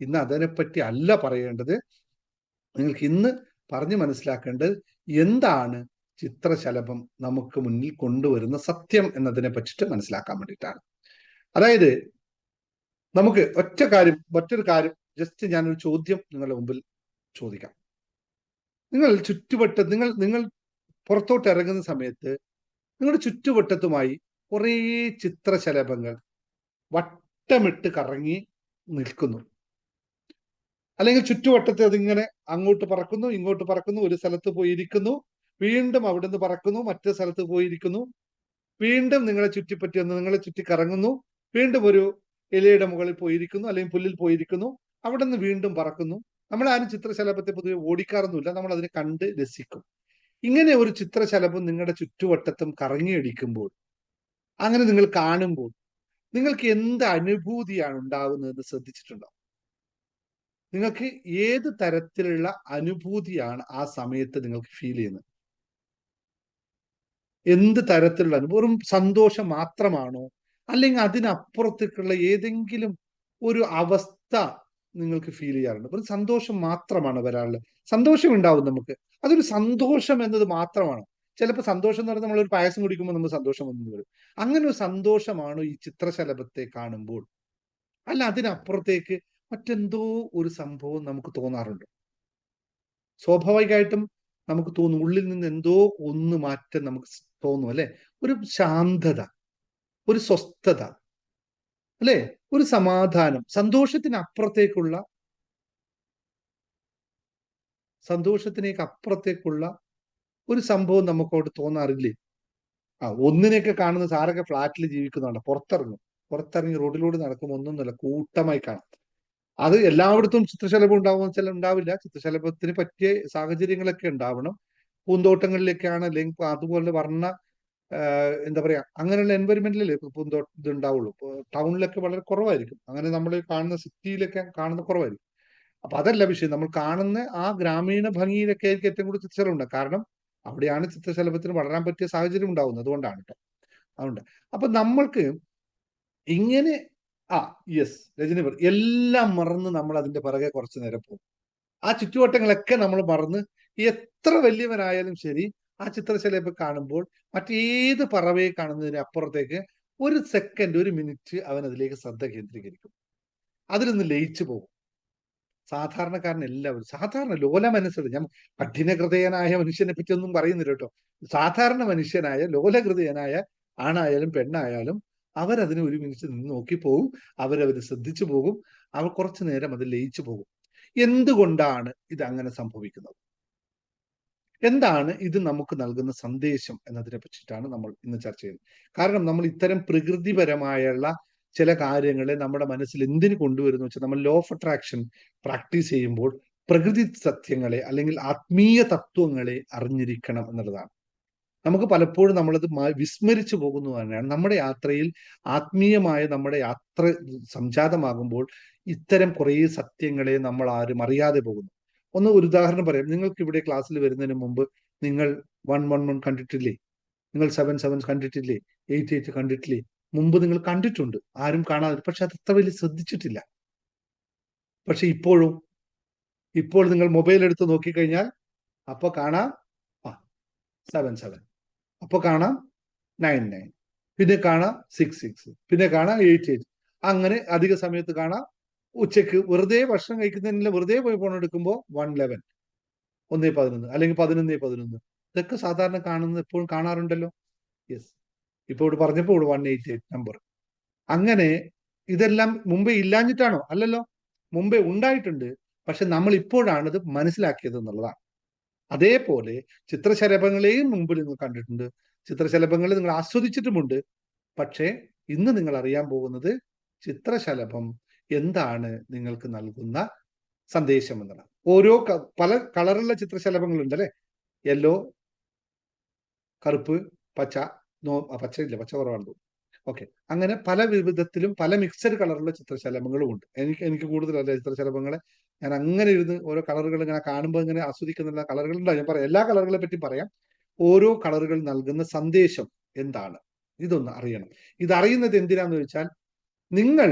ഇന്ന് അതിനെപ്പറ്റി അല്ല പറയേണ്ടത്. നിങ്ങൾക്ക് ഇന്ന് പറഞ്ഞു മനസ്സിലാക്കേണ്ടത് എന്താണ് ചിത്രശലഭം നമുക്ക് മുന്നിൽ കൊണ്ടുവരുന്ന സത്യം എന്നതിനെ പറ്റിയിട്ട് മനസ്സിലാക്കാൻ വേണ്ടിയിട്ടാണ്. അതായത് നമുക്ക് മറ്റൊരു കാര്യം ജസ്റ്റ് ഞാനൊരു ചോദ്യം നിങ്ങളുടെ മുമ്പിൽ ചോദിക്കാം. നിങ്ങൾ ചുറ്റുവട്ടം നിങ്ങൾ പുറത്തോട്ട് ഇറങ്ങുന്ന സമയത്ത് നിങ്ങളുടെ ചുറ്റുവട്ടത്തുമായി കുറേ ചിത്രശലഭങ്ങൾ വട്ടമിട്ട് കറങ്ങി നിൽക്കുന്നു. അല്ലെങ്കിൽ ചുറ്റുവട്ടത്ത് അതിങ്ങനെ അങ്ങോട്ട് പറക്കുന്നു, ഇങ്ങോട്ട് പറക്കുന്നു, ഒരു സ്ഥലത്ത് പോയിരിക്കുന്നു, വീണ്ടും അവിടുന്ന് പറക്കുന്നു, മറ്റേ സ്ഥലത്ത് പോയിരിക്കുന്നു, വീണ്ടും നിങ്ങളെ ചുറ്റിപ്പറ്റി ഒന്ന് നിങ്ങളെ ചുറ്റി കറങ്ങുന്നു, വീണ്ടും ഒരു ഇലയുടെ മുകളിൽ പോയിരിക്കുന്നു, അല്ലെങ്കിൽ പുല്ലിൽ പോയിരിക്കുന്നു, അവിടെ നിന്ന് വീണ്ടും പറക്കുന്നു. നമ്മൾ ആരും ചിത്രശലഭത്തെ പൊതുവെ ഓടിക്കാറൊന്നുമില്ല, നമ്മൾ അതിനെ കണ്ട് രസിക്കും. ഇങ്ങനെ ഒരു ചിത്രശലഭം നിങ്ങളുടെ ചുറ്റുവട്ടത്തും കറങ്ങിയടിക്കുമ്പോൾ, അങ്ങനെ നിങ്ങൾ കാണുമ്പോൾ നിങ്ങൾക്ക് എന്ത് അനുഭൂതിയാണ് ഉണ്ടാവുന്നതെന്ന് ശ്രദ്ധിച്ചിട്ടുണ്ടോ? നിങ്ങൾക്ക് ഏത് തരത്തിലുള്ള അനുഭൂതിയാണ് ആ സമയത്ത് നിങ്ങൾക്ക് ഫീൽ ചെയ്യുന്നത്? എന്ത് തരത്തിലുള്ള വെറും സന്തോഷം മാത്രമാണോ, അല്ലെങ്കിൽ അതിനപ്പുറത്തേക്കുള്ള ഏതെങ്കിലും ഒരു അവസ്ഥ നിങ്ങൾക്ക് ഫീൽ ചെയ്യാറുണ്ട്? ഒരു സന്തോഷം മാത്രമാണ് വരാറുള്ളത്. സന്തോഷം ഉണ്ടാവും നമുക്ക്, അതൊരു സന്തോഷം എന്നത് മാത്രമാണ്. ചിലപ്പോൾ സന്തോഷം എന്ന് പറഞ്ഞാൽ നമ്മളൊരു പായസം കുടിക്കുമ്പോൾ നമുക്ക് സന്തോഷം വന്നു വരും. അങ്ങനെ ഒരു സന്തോഷമാണോ ഈ ചിത്രശലഭത്തെ കാണുമ്പോൾ? അല്ല അതിനപ്പുറത്തേക്ക് മറ്റെന്തോ ഒരു സംഭവം നമുക്ക് തോന്നാറുണ്ട്. സ്വാഭാവികമായിട്ടും നമുക്ക് തോന്നും, ഉള്ളിൽ നിന്ന് എന്തോ ഒന്ന് മാറ്റം നമുക്ക് തോന്നും അല്ലെ? ഒരു ശാന്തത, ഒരു സ്വസ്ഥത, അല്ലെ? ഒരു സമാധാനം, സന്തോഷത്തിനേക്ക് അപ്പുറത്തേക്കുള്ള ഒരു സംഭവം നമുക്കോട് തോന്നാറില്ലേ? ഒന്നിനെയൊക്കെ കാണുന്ന സാറൊക്കെ ഫ്ലാറ്റിൽ ജീവിക്കുന്നുണ്ട്, പുറത്തിറങ്ങി റോഡിലൂടെ നടക്കുമ്പോൾ ഒന്നൊന്നുമല്ല, കൂട്ടമായി കാണാം. അത് എല്ലായിടത്തും ചിത്രശലഭം ഉണ്ടാവുമെന്ന് വെച്ചാൽ ഉണ്ടാവില്ല. ചിത്രശലഭത്തിന് പറ്റിയ സാഹചര്യങ്ങളൊക്കെ ഉണ്ടാവണം. പൂന്തോട്ടങ്ങളിലേക്കാണ്, അല്ലെങ്കിൽ അതുപോലെ എന്താ പറയാ, അങ്ങനെയുള്ള എൻവയറമെന്റിലല്ലേ ഇത് ഉണ്ടാവുള്ളൂ. ടൗണിലൊക്കെ വളരെ കുറവായിരിക്കും. അങ്ങനെ നമ്മൾ കാണുന്ന സിറ്റിയിലൊക്കെ കാണുന്ന കുറവായിരിക്കും. അപ്പൊ അതല്ല വിഷയം, നമ്മൾ കാണുന്ന ആ ഗ്രാമീണ ഭംഗിയിലൊക്കെ ആയിരിക്കും ഏറ്റവും കൂടുതൽ ചിത്രശലഭം ഉണ്ട്. കാരണം അവിടെയാണ് ചിത്രശലഭത്തിന് വളരാൻ പറ്റിയ സാഹചര്യം ഉണ്ടാവുന്നത്. അതുകൊണ്ടാണ് കേട്ടോ. അതുകൊണ്ട് അപ്പൊ നമ്മൾക്ക് ഇങ്ങനെ യെസ്, രജനി എല്ലാം മറന്ന് നമ്മൾ അതിന്റെ പിറകെ കുറച്ചു നേരം പോകും. ആ ചുറ്റുവട്ടങ്ങളൊക്കെ നമ്മൾ മറന്ന് എത്ര വലിയവനായാലും ശരി, ആ ചിത്രശലഭം കാണുമ്പോൾ മറ്റേത് പറവയെ കാണുന്നതിന് അപ്പുറത്തേക്ക് ഒരു സെക്കൻഡ്, ഒരു മിനിറ്റ് അവൻ അതിലേക്ക് ശ്രദ്ധ കേന്ദ്രീകരിക്കും. അതിലൊന്ന് ലയിച്ചു പോകും. സാധാരണക്കാരൻ എല്ലാവരും, സാധാരണ ലോല മനസ്സുകൾ, ഞാൻ കഠിനഹൃദയനായ മനുഷ്യനെ പറ്റി ഒന്നും പറയുന്നില്ല കേട്ടോ. സാധാരണ മനുഷ്യനായ ലോലഹൃദയനായ ആണായാലും പെണ്ണായാലും അവരതിനെ ഒരു മിനിറ്റ് നിന്ന് നോക്കിപ്പോകും, അവരവര് ശ്രദ്ധിച്ചു പോകും, അവർ കുറച്ചു നേരം അത് ലയിച്ചു പോകും. എന്തുകൊണ്ടാണ് ഇത് അങ്ങനെ സംഭവിക്കുന്നത്? എന്താണ് ഇത് നമുക്ക് നൽകുന്ന സന്ദേശം എന്നതിനെ പറ്റിയിട്ടാണ് നമ്മൾ ഇന്ന് ചർച്ച ചെയ്യുന്നത്. കാരണം നമ്മൾ ഇത്തരം പ്രകൃതിപരമായുള്ള ചില കാര്യങ്ങളെ നമ്മുടെ മനസ്സിൽ എന്തിനു കൊണ്ടുവരുന്നു വെച്ചാൽ, നമ്മൾ ലോ ഓഫ് അട്രാക്ഷൻ പ്രാക്ടീസ് ചെയ്യുമ്പോൾ പ്രകൃതി സത്യങ്ങളെ അല്ലെങ്കിൽ ആത്മീയ തത്വങ്ങളെ അറിഞ്ഞിരിക്കണം എന്നുള്ളതാണ്. നമുക്ക് പലപ്പോഴും നമ്മളത് വിസ്മരിച്ചു പോകുന്നു തന്നെയാണ്. നമ്മുടെ യാത്രയിൽ ആത്മീയമായ നമ്മുടെ യാത്ര സംജാതമാകുമ്പോൾ ഇത്തരം കുറേ സത്യങ്ങളെ നമ്മൾ ആരും അറിയാതെ പോകുന്നു. ഒരു ഉദാഹരണം പറയാം. നിങ്ങൾക്ക് ഇവിടെ ക്ലാസ്സിൽ വരുന്നതിന് മുമ്പ് നിങ്ങൾ 111 കണ്ടിട്ടില്ലേ? നിങ്ങൾ 77 കണ്ടിട്ടില്ലേ? 88 കണ്ടിട്ടില്ലേ? മുമ്പ് നിങ്ങൾ കണ്ടിട്ടുണ്ട്, ആരും കാണാതെ. പക്ഷെ അത് അത്ര വലിയ ശ്രദ്ധിച്ചിട്ടില്ല. പക്ഷെ ഇപ്പോൾ നിങ്ങൾ മൊബൈൽ എടുത്ത് നോക്കിക്കഴിഞ്ഞാൽ അപ്പൊ കാണാം 77, അപ്പൊ കാണാം 99, പിന്നെ കാണാം 66, പിന്നെ കാണാം 88. അങ്ങനെ അധിക സമയത്ത് കാണാം. ഉച്ചക്ക് വെറുതെ ഭക്ഷണം കഴിക്കുന്നതിന് വെറുതെ പോയി ഫോൺ എടുക്കുമ്പോൾ 111, 1:11, അല്ലെങ്കിൽ 11:11. ഇതൊക്കെ സാധാരണ കാണുന്നത് എപ്പോഴും കാണാറുണ്ടല്ലോ. യെസ്, ഇപ്പൊ ഇവിടെ പറഞ്ഞപ്പോൾ 188 നമ്പർ. അങ്ങനെ ഇതെല്ലാം മുമ്പേ ഇല്ലാഞ്ഞിട്ടാണോ? അല്ലല്ലോ, മുമ്പേ ഉണ്ടായിട്ടുണ്ട്. പക്ഷെ നമ്മൾ ഇപ്പോഴാണ് ഇത് മനസ്സിലാക്കിയത് എന്നുള്ളതാണ്. അതേപോലെ ചിത്രശലഭങ്ങളെയും മുമ്പിൽ നിങ്ങൾ കണ്ടിട്ടുണ്ട്, ചിത്രശലഭങ്ങളെ നിങ്ങൾ ആസ്വദിച്ചിട്ടുമുണ്ട്. പക്ഷേ ഇന്ന് നിങ്ങൾ അറിയാൻ പോകുന്നത് ചിത്രശലഭം എന്താണ് നിങ്ങൾക്ക് നൽകുന്ന സന്ദേശം എന്നതാണ്. പല കളറുള്ള ചിത്രശലഭങ്ങളുണ്ട് അല്ലെ? യെല്ലോ, കറുപ്പ്, പച്ച, പച്ചയില്ല, പച്ച കുറവാണ്. ഓക്കെ, അങ്ങനെ പല വിധത്തിലും പല മിക്സഡ് കളറുള്ള ചിത്രശലഭങ്ങളും ഉണ്ട്. എനിക്ക് കൂടുതലല്ല ചിത്രശലഭങ്ങളെ ഞാൻ അങ്ങനെ ഇരുന്ന് ഓരോ കളറുകൾ ഇങ്ങനെ കാണുമ്പോൾ ഇങ്ങനെ ആസ്വദിക്കുന്ന കളറുകൾ ഉണ്ടാവും. ഞാൻ പറയാം, എല്ലാ കളറുകളെ പറ്റി പറയാം. ഓരോ കളറുകൾ നൽകുന്ന സന്ദേശം എന്താണ്, ഇതൊന്ന് അറിയണം. ഇതറിയുന്നത് എന്തിനാന്ന് ചോദിച്ചാൽ, നിങ്ങൾ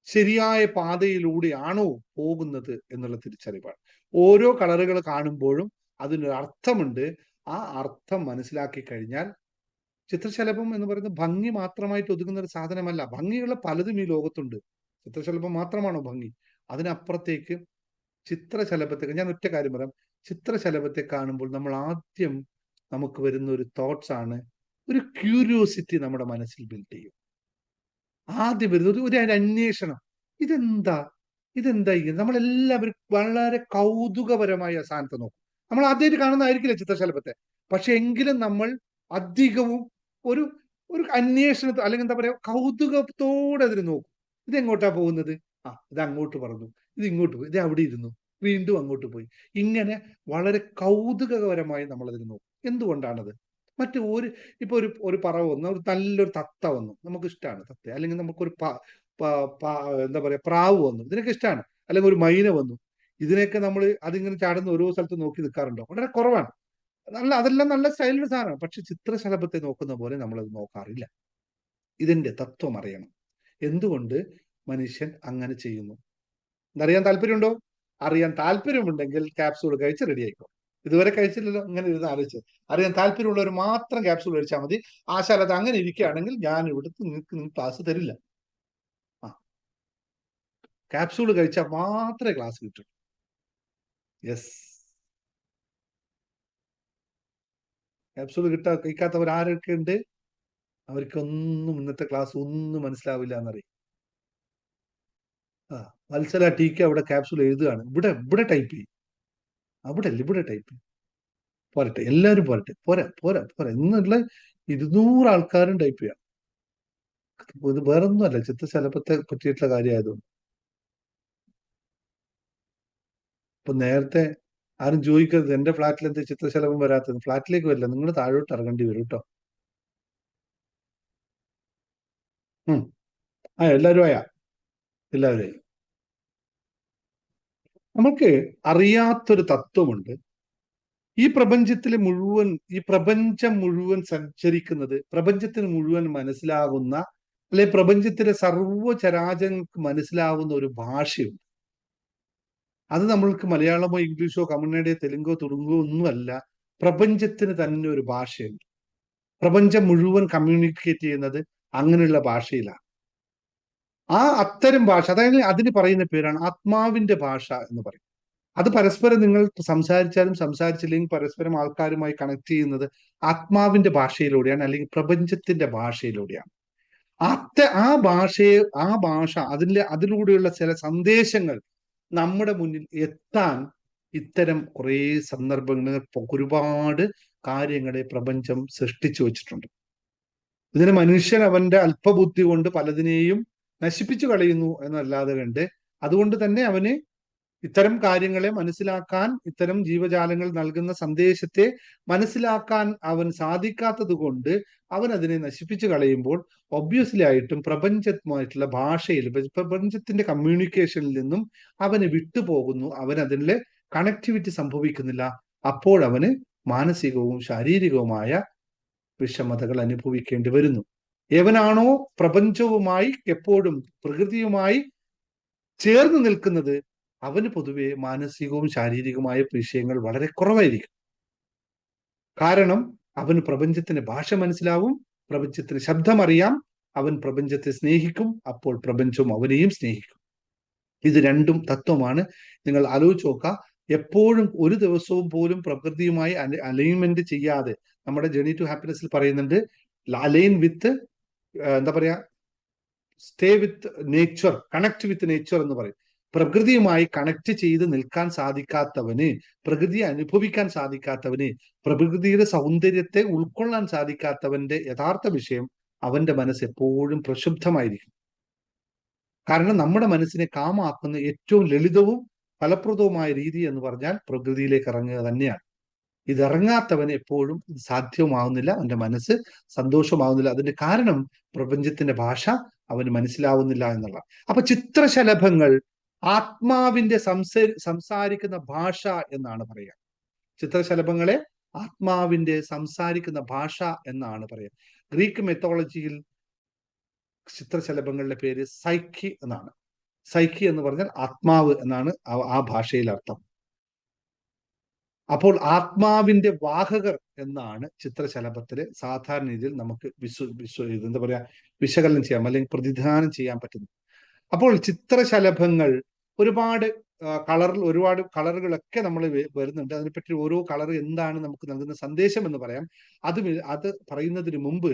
ശരിയായ പാതയിലൂടെയാണോ പോകുന്നത് എന്നുള്ള തിരിച്ചറിവാണ്. ഓരോ കളറുകൾ കാണുമ്പോഴും അതിനൊരു അർത്ഥമുണ്ട്. ആ അർത്ഥം മനസ്സിലാക്കി കഴിഞ്ഞാൽ, ചിത്രശലഭം എന്ന് പറയുന്നത് ഭംഗി മാത്രമായിട്ട് ഒതുങ്ങുന്ന ഒരു സാധനമല്ല. ഭംഗിയുള്ള പലതും ഈ ലോകത്തുണ്ട്. ചിത്രശലഭം മാത്രമാണോ ഭംഗി? അതിനപ്പുറത്തേക്ക് ചിത്രശലഭത്തെ, ഞാൻ ഒറ്റ കാര്യം പറയാം. ചിത്രശലഭത്തെ കാണുമ്പോൾ നമ്മൾ ആദ്യം നമുക്ക് വരുന്ന ഒരു തോട്ട്സ് ആണ്, ഒരു ക്യൂരിയോസിറ്റി നമ്മുടെ മനസ്സിൽ ബിൽഡ് ചെയ്യും. ആദ്യം വരുന്നത് ഒരു അന്വേഷണം. ഇതെന്താ ഇതെന്താ ഇങ്ങനെ? നമ്മളെല്ലാവരും വളരെ കൗതുകപരമായ സാധനത്തെ നോക്കും. നമ്മൾ ആദ്യമായിട്ട് കാണുന്നതായിരിക്കില്ല ചിത്രശലഭത്തെ, പക്ഷെ എങ്കിലും നമ്മൾ അധികവും ഒരു ഒരു അന്വേഷണത്തെ, അല്ലെങ്കിൽ എന്താ പറയാ, കൗതുകത്തോടെ അതിന് നോക്കും. ഇതെങ്ങോട്ടാ പോകുന്നത്? ഇത് അങ്ങോട്ട് പറന്നു, ഇത് ഇങ്ങോട്ട് പോയി, ഇത് അവിടെ ഇരുന്നു, വീണ്ടും അങ്ങോട്ട് പോയി. ഇങ്ങനെ വളരെ കൗതുകപരമായി നമ്മൾ അതിന് നോക്കും. എന്തുകൊണ്ടാണത്? മറ്റു ഇപ്പൊ ഒരു പറവ വന്നു, ഒരു നല്ലൊരു തത്ത വന്നു, നമുക്ക് ഇഷ്ടമാണ് തത്ത. അല്ലെങ്കിൽ നമുക്കൊരു എന്താ പറയാ, പ്രാവ് വന്നു, ഇതിനൊക്കെ ഇഷ്ടമാണ്. അല്ലെങ്കിൽ ഒരു മൈന വന്നു, ഇതിനൊക്കെ നമ്മൾ അതിങ്ങനെ ചാടുന്ന ഓരോ സ്ഥലത്ത് നോക്കി നിൽക്കാറുണ്ടോ? വളരെ കുറവാണ്. അതെല്ലാം നല്ല സ്റ്റൈലിന്റെ സാധനമാണ്. പക്ഷെ ചിത്രശലഭത്തെ നോക്കുന്ന പോലെ നമ്മളത് നോക്കാറില്ല. ഇതിന്റെ തത്വം അറിയണം. എന്തുകൊണ്ട് മനുഷ്യൻ അങ്ങനെ ചെയ്യുന്നു എന്നറിയാൻ താല്പര്യമുണ്ടോ? അറിയാൻ താല്പര്യമുണ്ടെങ്കിൽ ക്യാപ്സൂൾ കഴിച്ച് റെഡി ആയിക്കോ. ഇതുവരെ കഴിച്ചില്ലല്ലോ, ഇങ്ങനെ ഇരുന്ന് ആലോചിച്ച്. അറിയാൻ താല്പര്യമുള്ളവർ മാത്രം ക്യാപ്സൂൾ കഴിച്ചാൽ മതി. ആശാൽ അത് അങ്ങനെ ഇരിക്കുകയാണെങ്കിൽ ഞാൻ ഇവിടുത്തെ നിങ്ങൾക്ക് ക്ലാസ് തരില്ല. ക്യാപ്സൂൾ കഴിച്ചാൽ മാത്രമേ ക്ലാസ് കിട്ടൂ. യെസ്, ക്യാപ്സൂൾ കഴിക്കാത്തവർ ആരൊക്കെ ഉണ്ട്? അവർക്കൊന്നും ഇന്നത്തെ ക്ലാസ് ഒന്നും മനസ്സിലാവില്ല എന്നറിയാം. വത്സല ടീക്ക് അവിടെ ക്യാപ്സൂൾ എഴുതുകയാണ്. ഇവിടെ ടൈപ്പ് ചെയ്യും, അവിടെ അല്ല, ഇവിടെ ടൈപ്പ് ചെയ്യും. പോരട്ടെ, എല്ലാവരും പോരട്ടെ. പോരാ പോരാ പോരാ, ഇന്നുള്ള 200 ആൾക്കാരും ടൈപ്പ് ചെയ്യാം. ഇത് വേറൊന്നും അല്ല, ചിത്രശലഭത്തെ പറ്റിയിട്ടുള്ള കാര്യമായതുകൊണ്ട്. ഇപ്പൊ നേരത്തെ ആരും ചോദിക്കരുത് എന്റെ ഫ്ലാറ്റിൽ എന്താ ചിത്രശലഭം വരാത്തത്. ഫ്ലാറ്റിലേക്ക് വരില്ല, നിങ്ങൾ താഴോട്ട് ഇറങ്ങേണ്ടി വരും കേട്ടോ. എല്ലാവരും എല്ലാവരും നമുക്ക് അറിയാത്തൊരു തത്വമുണ്ട്. ഈ പ്രപഞ്ചം മുഴുവൻ സഞ്ചരിക്കുന്നത്, പ്രപഞ്ചത്തിന് മുഴുവൻ മനസ്സിലാകുന്ന, അല്ലെ പ്രപഞ്ചത്തിലെ സർവ്വചരാചരങ്ങൾക്ക് മനസ്സിലാവുന്ന ഒരു ഭാഷയുണ്ട്. അത് നമ്മൾക്ക് മലയാളമോ ഇംഗ്ലീഷോ കന്നഡയോ തെലുങ്കോ തുളുങ്കോ ഒന്നുമല്ല. പ്രപഞ്ചത്തിന് തന്നെ ഒരു ഭാഷയുണ്ട്. പ്രപഞ്ചം മുഴുവൻ കമ്മ്യൂണിക്കേറ്റ് ചെയ്യുന്നത് അങ്ങനെയുള്ള ഭാഷയിലാണ്. അത്തരം ഭാഷ, അതായത് അതിന് പറയുന്ന പേരാണ് ആത്മാവിന്റെ ഭാഷ എന്ന് പറയും. അത് പരസ്പരം നിങ്ങൾ സംസാരിച്ചാലും സംസാരിച്ചില്ലെങ്കിൽ പരസ്പരം ആൾക്കാരുമായി കണക്ട് ചെയ്യുന്നത് ആത്മാവിന്റെ ഭാഷയിലൂടെയാണ്, അല്ലെങ്കിൽ പ്രപഞ്ചത്തിന്റെ ഭാഷയിലൂടെയാണ്. ആ ഭാഷ അതിലൂടെയുള്ള ചില സന്ദേശങ്ങൾ നമ്മുടെ മുന്നിൽ എത്താൻ ഇത്തരം കുറേ സന്ദർഭങ്ങളിൽ ഒരുപാട് കാര്യങ്ങളെ പ്രപഞ്ചം സൃഷ്ടിച്ചു വെച്ചിട്ടുണ്ട്. ഇതിന് മനുഷ്യൻ അവന്റെ അല്പബുദ്ധി കൊണ്ട് പലതിനെയും നശിപ്പിച്ചു കളയുന്നു എന്നല്ലാതെ കണ്ട്, അതുകൊണ്ട് തന്നെ അവന് ഇത്തരം കാര്യങ്ങളെ മനസ്സിലാക്കാൻ, ഇത്തരം ജീവജാലങ്ങൾ നൽകുന്ന സന്ദേശത്തെ മനസ്സിലാക്കാൻ അവൻ സാധിക്കാത്തത് കൊണ്ട് അവൻ അതിനെ നശിപ്പിച്ചു കളയുമ്പോൾ ഒബ്വിയസ്ലി ആയിട്ടും പ്രപഞ്ചമായിട്ടുള്ള ഭാഷയിൽ, പ്രപഞ്ചത്തിന്റെ കമ്മ്യൂണിക്കേഷനിൽ നിന്നും അവന് വിട്ടുപോകുന്നു. അവൻ അതിലെ കണക്ടിവിറ്റി സംഭവിക്കുന്നില്ല. അപ്പോൾ അവന് മാനസികവും ശാരീരികവുമായ വിഷമതകൾ അനുഭവിക്കേണ്ടി വരുന്നു. എവനാണോ പ്രപഞ്ചവുമായി എപ്പോഴും പ്രകൃതിയുമായി ചേർന്ന് നിൽക്കുന്നത്, അവന് പൊതുവെ മാനസികവും ശാരീരികവുമായ വിഷയങ്ങൾ വളരെ കുറവായിരിക്കും. കാരണം അവന് പ്രപഞ്ചത്തിന്റെ ഭാഷ മനസ്സിലാവും, പ്രപഞ്ചത്തിന് ശബ്ദമറിയാം, അവൻ പ്രപഞ്ചത്തെ സ്നേഹിക്കും, അപ്പോൾ പ്രപഞ്ചവും അവനെയും സ്നേഹിക്കും. ഇത് രണ്ടും തത്വമാണ്. നിങ്ങൾ ആലോചിച്ച് നോക്കുക. എപ്പോഴും ഒരു ദിവസവും പോലും പ്രകൃതിയുമായി അലൈൻമെന്റ് ചെയ്യാതെ, നമ്മുടെ ജേർണി ടു ഹാപ്പിനെസ്സിൽ പറയുന്നുണ്ട്, അലൈൻ വിത്ത് എന്താ പറയാ, stay with nature, connect with nature എന്ന് പറയും. പ്രകൃതിയുമായി കണക്ട് ചെയ്ത് നിൽക്കാൻ സാധിക്കാത്തവന്, പ്രകൃതിയെ അനുഭവിക്കാൻ സാധിക്കാത്തവന്, പ്രകൃതിയുടെ സൗന്ദര്യത്തെ ഉൾക്കൊള്ളാൻ സാധിക്കാത്തവന്റെ യഥാർത്ഥ വിഷയം, അവന്റെ മനസ്സ് എപ്പോഴും പ്രക്ഷുബ്ധമായിരിക്കും. കാരണം നമ്മുടെ മനസ്സിനെ കാമാക്കുന്ന ഏറ്റവും ലളിതവും ഫലപ്രദവുമായ രീതി എന്ന് പറഞ്ഞാൽ പ്രകൃതിയിലേക്ക് ഇറങ്ങുക തന്നെയാണ്. ഇതിറങ്ങാത്തവന് എപ്പോഴും ഇത് സാധ്യമാവുന്നില്ല, അവന്റെ മനസ്സ് സന്തോഷമാവുന്നില്ല. അതിന്റെ കാരണം പ്രപഞ്ചത്തിന്റെ ഭാഷ അവന് മനസ്സിലാവുന്നില്ല എന്നുള്ള. അപ്പൊ ചിത്രശലഭങ്ങൾ ആത്മാവിന്റെ സംസാരിക്കുന്ന ഭാഷ എന്നാണ് പറയുക. ചിത്രശലഭങ്ങളെ ആത്മാവിന്റെ സംസാരിക്കുന്ന ഭാഷ എന്നാണ് പറയുക. ഗ്രീക്ക് മെത്തോളജിയിൽ ചിത്രശലഭങ്ങളുടെ പേര് സൈക്കി എന്നാണ്. സൈക്കി എന്ന് പറഞ്ഞാൽ ആത്മാവ് എന്നാണ് ആ ഭാഷയിൽ അർത്ഥം. അപ്പോൾ ആത്മാവിന്റെ വാഹകർ എന്നാണ് ചിത്രശലഭത്തിലെ സാധാരണ രീതിയിൽ നമുക്ക് എന്താ പറയാ, വിശകലനം ചെയ്യാം അല്ലെങ്കിൽ പ്രതിനിധാനം ചെയ്യാൻ പറ്റുന്നത്. അപ്പോൾ ചിത്രശലഭങ്ങൾ ഒരുപാട് കളറിൽ ഒരുപാട് കളറുകളൊക്കെ നമ്മൾ വരുന്നുണ്ട്. അതിനെപ്പറ്റി ഓരോ കളർ എന്താണ് നമുക്ക് നൽകുന്ന സന്ദേശം എന്ന് പറയാം. അത് പറയുന്നതിന് മുമ്പ്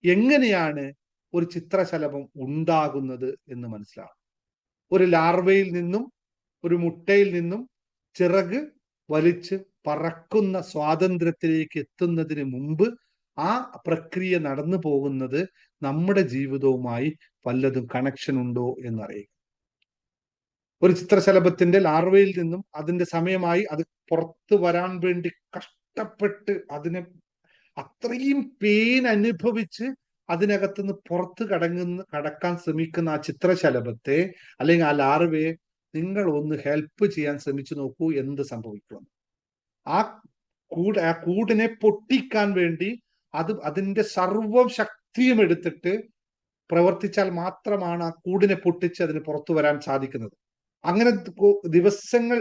എങ്ങനെയാണ് ഒരു ചിത്രശലഭം ഉണ്ടാകുന്നത് എന്ന് മനസ്സിലാവും. ഒരു ലാർവയിൽ നിന്നും ഒരു മുട്ടയിൽ നിന്നും ചിറക് വലിച്ച് പറക്കുന്ന സ്വാതന്ത്ര്യത്തിലേക്ക് എത്തുന്നതിന് മുമ്പ് ആ പ്രക്രിയ നടന്നു പോകുന്നത് നമ്മുടെ ജീവിതവുമായി വല്ലതും കണക്ഷൻ ഉണ്ടോ എന്നറിയുക. ഒരു ചിത്രശലഭത്തിന്റെ ലാർവയിൽ നിന്നും അതിന്റെ സമയമായി അത് പുറത്തു വരാൻ വേണ്ടി കഷ്ടപ്പെട്ട് അതിനെ അത്രയും പെയിൻ അനുഭവിച്ച് അതിനകത്തുനിന്ന് പുറത്ത് കടക്കാൻ ശ്രമിക്കുന്ന ആ ചിത്രശലഭത്തെ അല്ലെങ്കിൽ ആ ലാർവയെ നിങ്ങൾ ഒന്ന് ഹെൽപ്പ് ചെയ്യാൻ ശ്രമിച്ചു നോക്കൂ, എന്ത് സംഭവിക്കും. ആ കൂടിനെ പൊട്ടിക്കാൻ വേണ്ടി അതിന്റെ സർവ്വ ശക്തിയും എടുത്തിട്ട് പ്രവർത്തിച്ചാൽ മാത്രമാണ് ആ കൂടിനെ പൊട്ടിച്ച് അതിന് പുറത്തു വരാൻ സാധിക്കുന്നത്. അങ്ങനെ ദിവസങ്ങൾ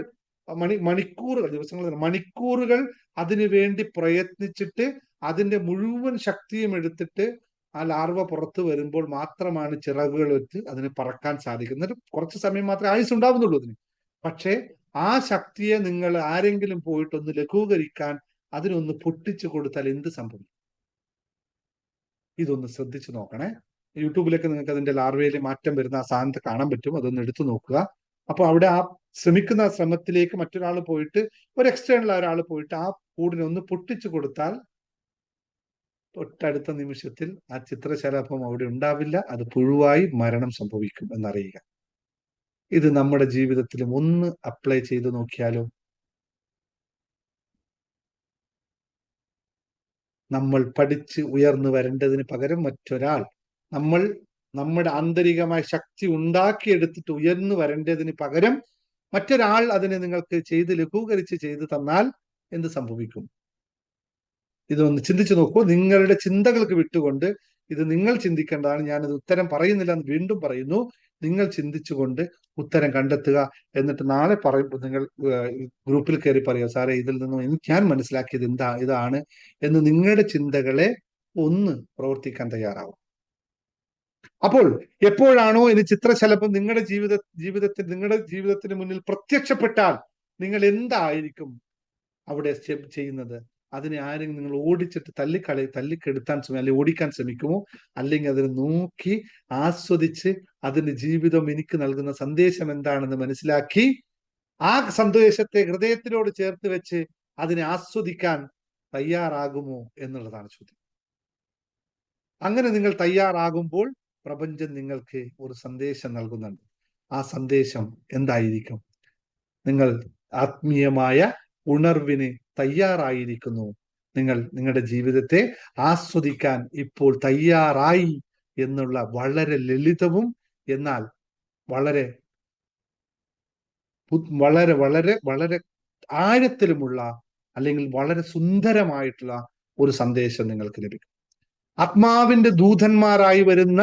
മണിക്കൂറുകൾ അതിനു വേണ്ടി പ്രയത്നിച്ചിട്ട് അതിന്റെ മുഴുവൻ ശക്തിയും എടുത്തിട്ട് ആ ലാർവ പുറത്തു വരുമ്പോൾ മാത്രമാണ് ചിറകുകൾ വെച്ച് അതിന് പറക്കാൻ സാധിക്കുന്നത്. കുറച്ച് സമയം മാത്രമേ ആയുസ് ഉണ്ടാവുന്നുള്ളൂ അതിന്. പക്ഷേ ആ ശക്തിയെ നിങ്ങൾ ആരെങ്കിലും പോയിട്ടൊന്ന് ലഘൂകരിക്കാൻ അതിനൊന്ന് പൊട്ടിച്ചു കൊടുത്താൽ എന്ത് സംഭവിക്കും? ഇതൊന്ന് ശ്രദ്ധിച്ചു നോക്കണേ. യൂട്യൂബിലൊക്കെ നിങ്ങൾക്ക് അതിന്റെ ലാർവയിൽ മാറ്റം വരുന്ന ആ സാധനത്തെ കാണാൻ പറ്റും. അതൊന്ന് എടുത്തു നോക്കുക. അപ്പൊ അവിടെ ആ ശ്രമിക്കുന്ന ശ്രമത്തിലേക്ക് മറ്റൊരാൾ പോയിട്ട്, ഒരു എക്സ്റ്റേണൽ ഒരാൾ പോയിട്ട് ആ കൂടിനെ ഒന്ന് പൊട്ടിച്ചു കൊടുത്താൽ തൊട്ടടുത്ത നിമിഷത്തിൽ ആ ചിത്രശലഭം അവിടെ ഉണ്ടാവില്ല, അത് പുഴുവായി മരണം സംഭവിക്കും എന്നറിയുക. ഇത് നമ്മുടെ ജീവിതത്തിലും ഒന്ന് അപ്ലൈ ചെയ്ത് നോക്കിയാലോ? നമ്മൾ പഠിച്ച് ഉയർന്നു വരേണ്ടതിന് പകരം മറ്റൊരാൾ, നമ്മുടെ ആന്തരികമായ ശക്തി ഉണ്ടാക്കിയെടുത്തിട്ട് ഉയർന്നു വരേണ്ടതിന് പകരം മറ്റൊരാൾ അതിനെ നിങ്ങൾക്ക് ലഘൂകരിച്ച് ചെയ്തു തന്നാൽ എന്ത് സംഭവിക്കും? ഇതൊന്ന് ചിന്തിച്ചു നോക്കൂ. നിങ്ങളുടെ ചിന്തകൾക്ക് വിട്ടുകൊണ്ട്, ഇത് നിങ്ങൾ ചിന്തിക്കേണ്ടതാണ്. ഞാനത് ഉത്തരം പറയുന്നില്ല എന്ന് വീണ്ടും പറയുന്നു. നിങ്ങൾ ചിന്തിച്ചുകൊണ്ട് ഉത്തരം കണ്ടെത്തുക. എന്നിട്ട് നാളെ പറയുമ്പോൾ നിങ്ങൾ ഗ്രൂപ്പിൽ കയറി പറയുക, സാറേ ഇതിൽ നിന്നും ഞാൻ മനസ്സിലാക്കിയത് ഇതാണ് എന്ന് നിങ്ങളുടെ ചിന്തകളെ ഒന്ന് പ്രവർത്തിക്കാൻ തയ്യാറാവും. അപ്പോൾ എപ്പോഴാണോ ഇനി ചിത്രശലഭം നിങ്ങളുടെ ജീവിതത്തിന് മുന്നിൽ പ്രത്യക്ഷപ്പെട്ടാൽ നിങ്ങൾ എന്തായിരിക്കും അവിടെ ചെയ്യുന്നത്? അതിനെ ആരെങ്കിലും നിങ്ങൾ ഓടിച്ചിട്ട് തല്ലിക്കെടുത്താൻ ശ്രമിക്കും, അല്ലെങ്കിൽ ഓടിക്കാൻ ശ്രമിക്കുമോ? അല്ലെങ്കിൽ അതിനെ നോക്കി ആസ്വദിച്ച് അതിന്റെ ജീവിതം എനിക്ക് നൽകുന്ന സന്ദേശം എന്താണെന്ന് മനസ്സിലാക്കി ആ സന്ദേശത്തെ ഹൃദയത്തിനോട് ചേർത്ത് വെച്ച് അതിനെ ആസ്വദിക്കാൻ തയ്യാറാകുമോ എന്നുള്ളതാണ് ചോദ്യം. അങ്ങനെ നിങ്ങൾ തയ്യാറാകുമ്പോൾ പ്രപഞ്ചം നിങ്ങൾക്ക് ഒരു സന്ദേശം നൽകുന്നുണ്ട്. ആ സന്ദേശം എന്തായിരിക്കും? നിങ്ങൾ ആത്മീയമായ ഉണർവിന് തയ്യാറായിരിക്കുന്നു. നിങ്ങളുടെ ജീവിതത്തെ ആസ്വദിക്കാൻ ഇപ്പോൾ തയ്യാറായി എന്നുള്ള വളരെ ലളിതവും എന്നാൽ വളരെ വളരെ വളരെ വളരെ ആഴത്തിലുമുള്ള അല്ലെങ്കിൽ വളരെ സുന്ദരമായിട്ടുള്ള ഒരു സന്ദേശം നിങ്ങൾക്ക് ലഭിക്കും. ആത്മാവിന്റെ ദൂതന്മാരായി വരുന്ന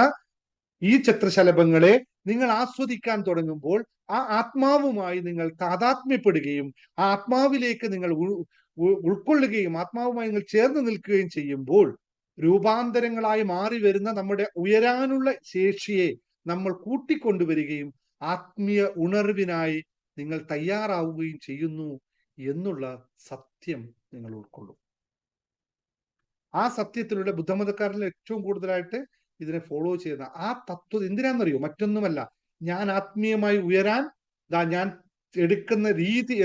ഈ ചിത്രശലഭങ്ങളെ നിങ്ങൾ ആസ്വദിക്കാൻ തുടങ്ങുമ്പോൾ ആ ആത്മാവുമായി നിങ്ങൾ താതാത്മ്യപ്പെടുകയും ആ ആത്മാവിലേക്ക് നിങ്ങൾ ഉൾക്കൊള്ളുകയും ആത്മാവുമായി നിങ്ങൾ ചേർന്ന് നിൽക്കുകയും ചെയ്യുമ്പോൾ രൂപാന്തരങ്ങളായി മാറി വരുന്ന നമ്മുടെ ഉയരാനുള്ള ശേഷിയെ നമ്മൾ കൂട്ടിക്കൊണ്ടുവരികയും ആത്മീയ ഉണർവിനായി നിങ്ങൾ തയ്യാറാവുകയും ചെയ്യുന്നു എന്നുള്ള സത്യം നിങ്ങൾ ഉൾക്കൊള്ളും. ആ സത്യത്തിലൂടെ ബുദ്ധമതക്കാരിൽ ഏറ്റവും കൂടുതലായിട്ട് ഇതിനെ ഫോളോ ചെയ്യുന്ന ആ തത്വം എന്തിനാണെന്നറിയോ? മറ്റൊന്നുമല്ല, ഞാൻ ആത്മീയമായി ഉയരാൻ ഞാൻ എടുക്കുന്ന രീതി,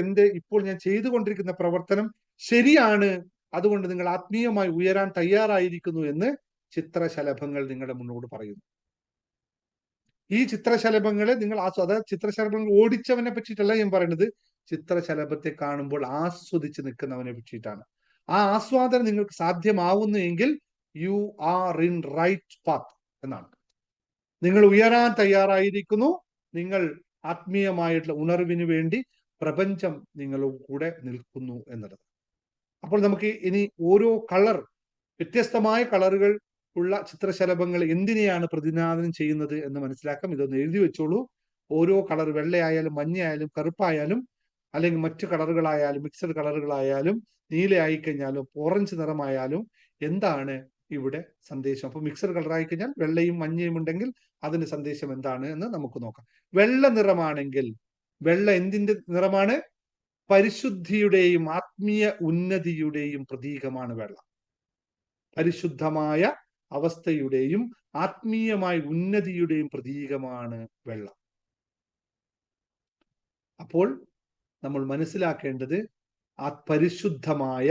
ഇപ്പോൾ ഞാൻ ചെയ്തുകൊണ്ടിരിക്കുന്ന പ്രവർത്തനം ശരിയാണ്, അതുകൊണ്ട് നിങ്ങൾ ആത്മീയമായി ഉയരാൻ തയ്യാറായിരിക്കുന്നു എന്ന് ചിത്രശലഭങ്ങൾ നിങ്ങളുടെ മുന്നോട് പറയുന്നു. ഈ ചിത്രശലഭങ്ങളെ നിങ്ങൾ അതായത് ചിത്രശലഭങ്ങൾ ഓടിച്ചവനെ പറ്റിയിട്ടല്ല ഞാൻ പറയുന്നത്, ചിത്രശലഭത്തെ കാണുമ്പോൾ ആസ്വദിച്ച് നിൽക്കുന്നവനെ പറ്റിയിട്ടാണ്. ആ ആസ്വാദനം നിങ്ങൾക്ക് സാധ്യമാവുന്നു എങ്കിൽ you are in right path എന്നാണ്. നിങ്ങൾ ഉയരാൻ തയ്യാറായിരിക്കുന്നു, നിങ്ങൾ ആത്മീയമായിട്ടുള്ള ഉണർവിന് വേണ്ടി പ്രപഞ്ചം നിങ്ങളുടെ കൂടെ നിൽക്കുന്നു എന്നുള്ളത്. അപ്പോൾ നമുക്ക് ഇനി ഓരോ വ്യത്യസ്തമായ കളറുകൾ ഉള്ള ചിത്രശലഭങ്ങൾ എന്തിനെയാണ് പ്രതിനിധാനം ചെയ്യുന്നത് എന്ന് മനസ്സിലാക്കാം. ഇതൊന്ന് എഴുതി വെച്ചോളൂ. ഓരോ കളർ, വെള്ളയായാലും മഞ്ഞയായാലും കറുപ്പായാലും അല്ലെങ്കിൽ മറ്റു കളറുകളായാലും മിക്സഡ് കളറുകളായാലും നീലയായി കഴിഞ്ഞാലും ഓറഞ്ച് നിറമായാലും എന്താണ് ഇവിടെ സന്ദേശം? അപ്പൊ മിക്സഡ് കളറായി കഴിഞ്ഞാൽ വെള്ളയും മഞ്ഞയും ഉണ്ടെങ്കിൽ അതിന്റെ സന്ദേശം എന്താണ് എന്ന് നമുക്ക് നോക്കാം. വെള്ള നിറമാണെങ്കിൽ വെള്ള എന്തിന്റെ നിറമാണ്? പരിശുദ്ധിയുടെയും ആത്മീയ ഉന്നതിയുടെയും പ്രതീകമാണ് വെള്ള. പരിശുദ്ധമായ അവസ്ഥയുടെയും ആത്മീയമായ ഉന്നതിയുടെയും പ്രതീകമാണ് വെള്ളം. അപ്പോൾ നമ്മൾ മനസ്സിലാക്കേണ്ടത് ആ പരിശുദ്ധമായ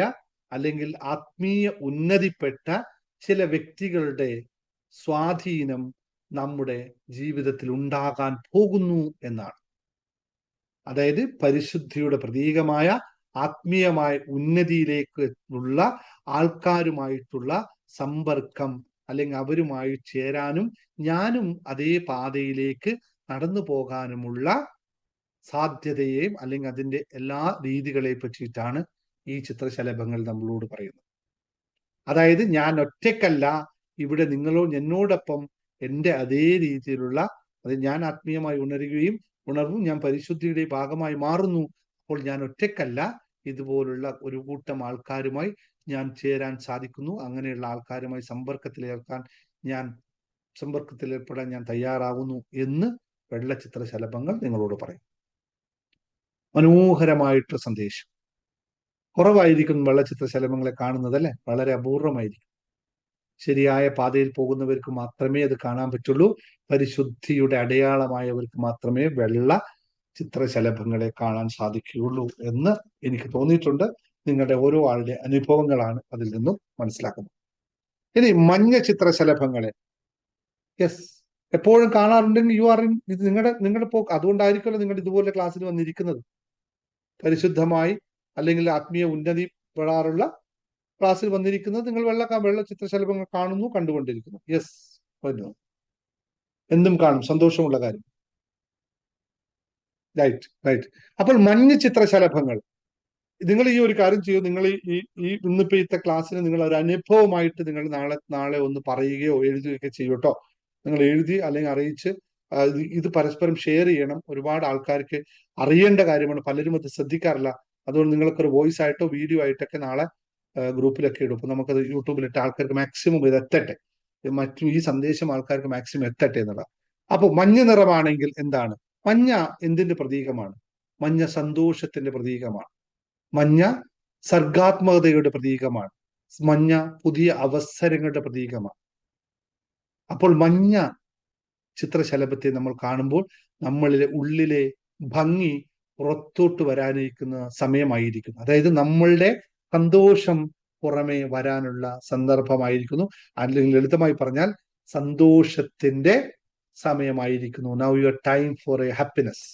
അല്ലെങ്കിൽ ആത്മീയ ഉന്നതിപ്പെട്ട ചില വ്യക്തികളുടെ സ്വാധീനം നമ്മുടെ ജീവിതത്തിൽ ഉണ്ടാകാൻ പോകുന്നു എന്നാണ്. അതായത് പരിശുദ്ധിയുടെ പ്രതീകമായ ആത്മീയമായ ഉന്നതിയിലേക്ക് ഉള്ള ആൾക്കാരുമായിട്ടുള്ള സമ്പർക്കം, അല്ലെങ്കിൽ അവരുമായി ചേരാനും ഞാനും അതേ പാതയിലേക്ക് നടന്നു പോകാനുമുള്ള സാധ്യതയെയും അല്ലെങ്കിൽ അതിൻ്റെ എല്ലാ രീതികളെ പറ്റിയിട്ടാണ് ഈ ചിത്രശലഭങ്ങൾ നമ്മളോട് പറയുന്നത്. അതായത് ഞാൻ ഒറ്റയ്ക്കല്ല ഇവിടെ, എന്നോടൊപ്പം എൻ്റെ അതേ രീതിയിലുള്ള, അത് ഞാൻ ആത്മീയമായി ഉണർവും ഞാൻ പരിശുദ്ധിയുടെ ഭാഗമായി മാറുന്നു. അപ്പോൾ ഞാൻ ഒറ്റയ്ക്കല്ല, ഇതുപോലുള്ള ഒരു കൂട്ടം ആൾക്കാരുമായി ഞാൻ ചേരാൻ സാധിക്കുന്നു. അങ്ങനെയുള്ള ആൾക്കാരുമായി സമ്പർക്കത്തിലേർപ്പെടാൻ ഞാൻ തയ്യാറാകുന്നു എന്ന് വെള്ള ചിത്രശലഭങ്ങൾ നിങ്ങളോട് പറയും. മനോഹരമായിട്ട് സന്ദേശം. കുറവായിരിക്കും വെള്ള ചിത്രശലഭങ്ങളെ കാണുന്നതല്ലേ, വളരെ അപൂർവമായിരിക്കും. ശരിയായ പാതയിൽ പോകുന്നവർക്ക് മാത്രമേ അത് കാണാൻ പറ്റുള്ളൂ. പരിശുദ്ധിയുടെ അടയാളമായവർക്ക് മാത്രമേ വെള്ള ചിത്രശലഭങ്ങളെ കാണാൻ സാധിക്കുകയുള്ളൂ എന്ന് എനിക്ക് തോന്നിയിട്ടുണ്ട്. നിങ്ങളുടെ ഓരോ ആളുടെ അനുഭവങ്ങളാണ് അതിൽ നിന്നും മനസ്സിലാക്കുന്നത്. ഇനി മഞ്ഞ ചിത്രശലഭങ്ങളെ എപ്പോഴും കാണാറുണ്ടെങ്കിൽ ഇത് നിങ്ങളുടെ പോക്ക്. അതുകൊണ്ടായിരിക്കുമല്ലോ നിങ്ങൾ ഇതുപോലെ ക്ലാസ്സിൽ വന്നിരിക്കുന്നത്. പരിശുദ്ധമായി അല്ലെങ്കിൽ ആത്മീയ ഉന്നതി പെടാറുള്ള ക്ലാസ്സിൽ വന്നിരിക്കുന്നത്. നിങ്ങൾ വെള്ള ചിത്രശലഭങ്ങൾ കാണുന്നു, കണ്ടുകൊണ്ടിരിക്കുന്നു. വരുന്നു, എന്തും കാണും, സന്തോഷമുള്ള കാര്യം. റൈറ്റ്. അപ്പോൾ മഞ്ഞ ചിത്രശലഭങ്ങൾ, നിങ്ങൾ ഈ ഒരു കാര്യം ചെയ്യൂ. നിങ്ങൾ ഇന്നിപ്പോ ഇത്തെ ക്ലാസ്സിന് നിങ്ങൾ ഒരു അനുഭവമായിട്ട് നിങ്ങൾ നാളെ ഒന്ന് പറയുകയോ എഴുതുകയൊക്കെ ചെയ്യൂട്ടോ. നിങ്ങൾ എഴുതി അല്ലെങ്കിൽ അറിയിച്ച് ഇത് പരസ്പരം ഷെയർ ചെയ്യണം. ഒരുപാട് ആൾക്കാർക്ക് അറിയേണ്ട കാര്യമാണ്, പലരും അത് ശ്രദ്ധിക്കാറില്ല. അതുകൊണ്ട് നിങ്ങൾക്കൊരു വോയിസ് ആയിട്ടോ വീഡിയോ ആയിട്ടൊക്കെ നാളെ ഗ്രൂപ്പിലൊക്കെ ഇടും. അപ്പൊ നമുക്കത് യൂട്യൂബിലിട്ട് ആൾക്കാർക്ക് മാക്സിമം ഇത് എത്തട്ടെ, ഈ സന്ദേശം ആൾക്കാർക്ക് മാക്സിമം എത്തട്ടെ എന്നുള്ളത്. അപ്പൊ മഞ്ഞ നിറമാണെങ്കിൽ എന്താണ്? മഞ്ഞ എന്തിന്റെ പ്രതീകമാണ്? മഞ്ഞ സന്തോഷത്തിന്റെ പ്രതീകമാണ്. മഞ്ഞ സർഗാത്മകതയുടെ പ്രതീകമാണ്. മഞ്ഞ പുതിയ അവസരങ്ങളുടെ പ്രതീകമാണ്. അപ്പോൾ മഞ്ഞ ചിത്രശലഭത്തെ നമ്മൾ കാണുമ്പോൾ നമ്മളിലെ ഉള്ളിലെ ഭംഗി പുറത്തോട്ട് വരാനിരിക്കുന്ന സമയമായിരിക്കുന്നു. അതായത് നമ്മളുടെ സന്തോഷം പുറമെ വരാനുള്ള സന്ദർഭമായിരിക്കുന്നു. അല്ലെങ്കിൽ ലളിതമായി പറഞ്ഞാൽ സന്തോഷത്തിന്റെ സമയമായിരിക്കുന്നു. Now your time for a happiness.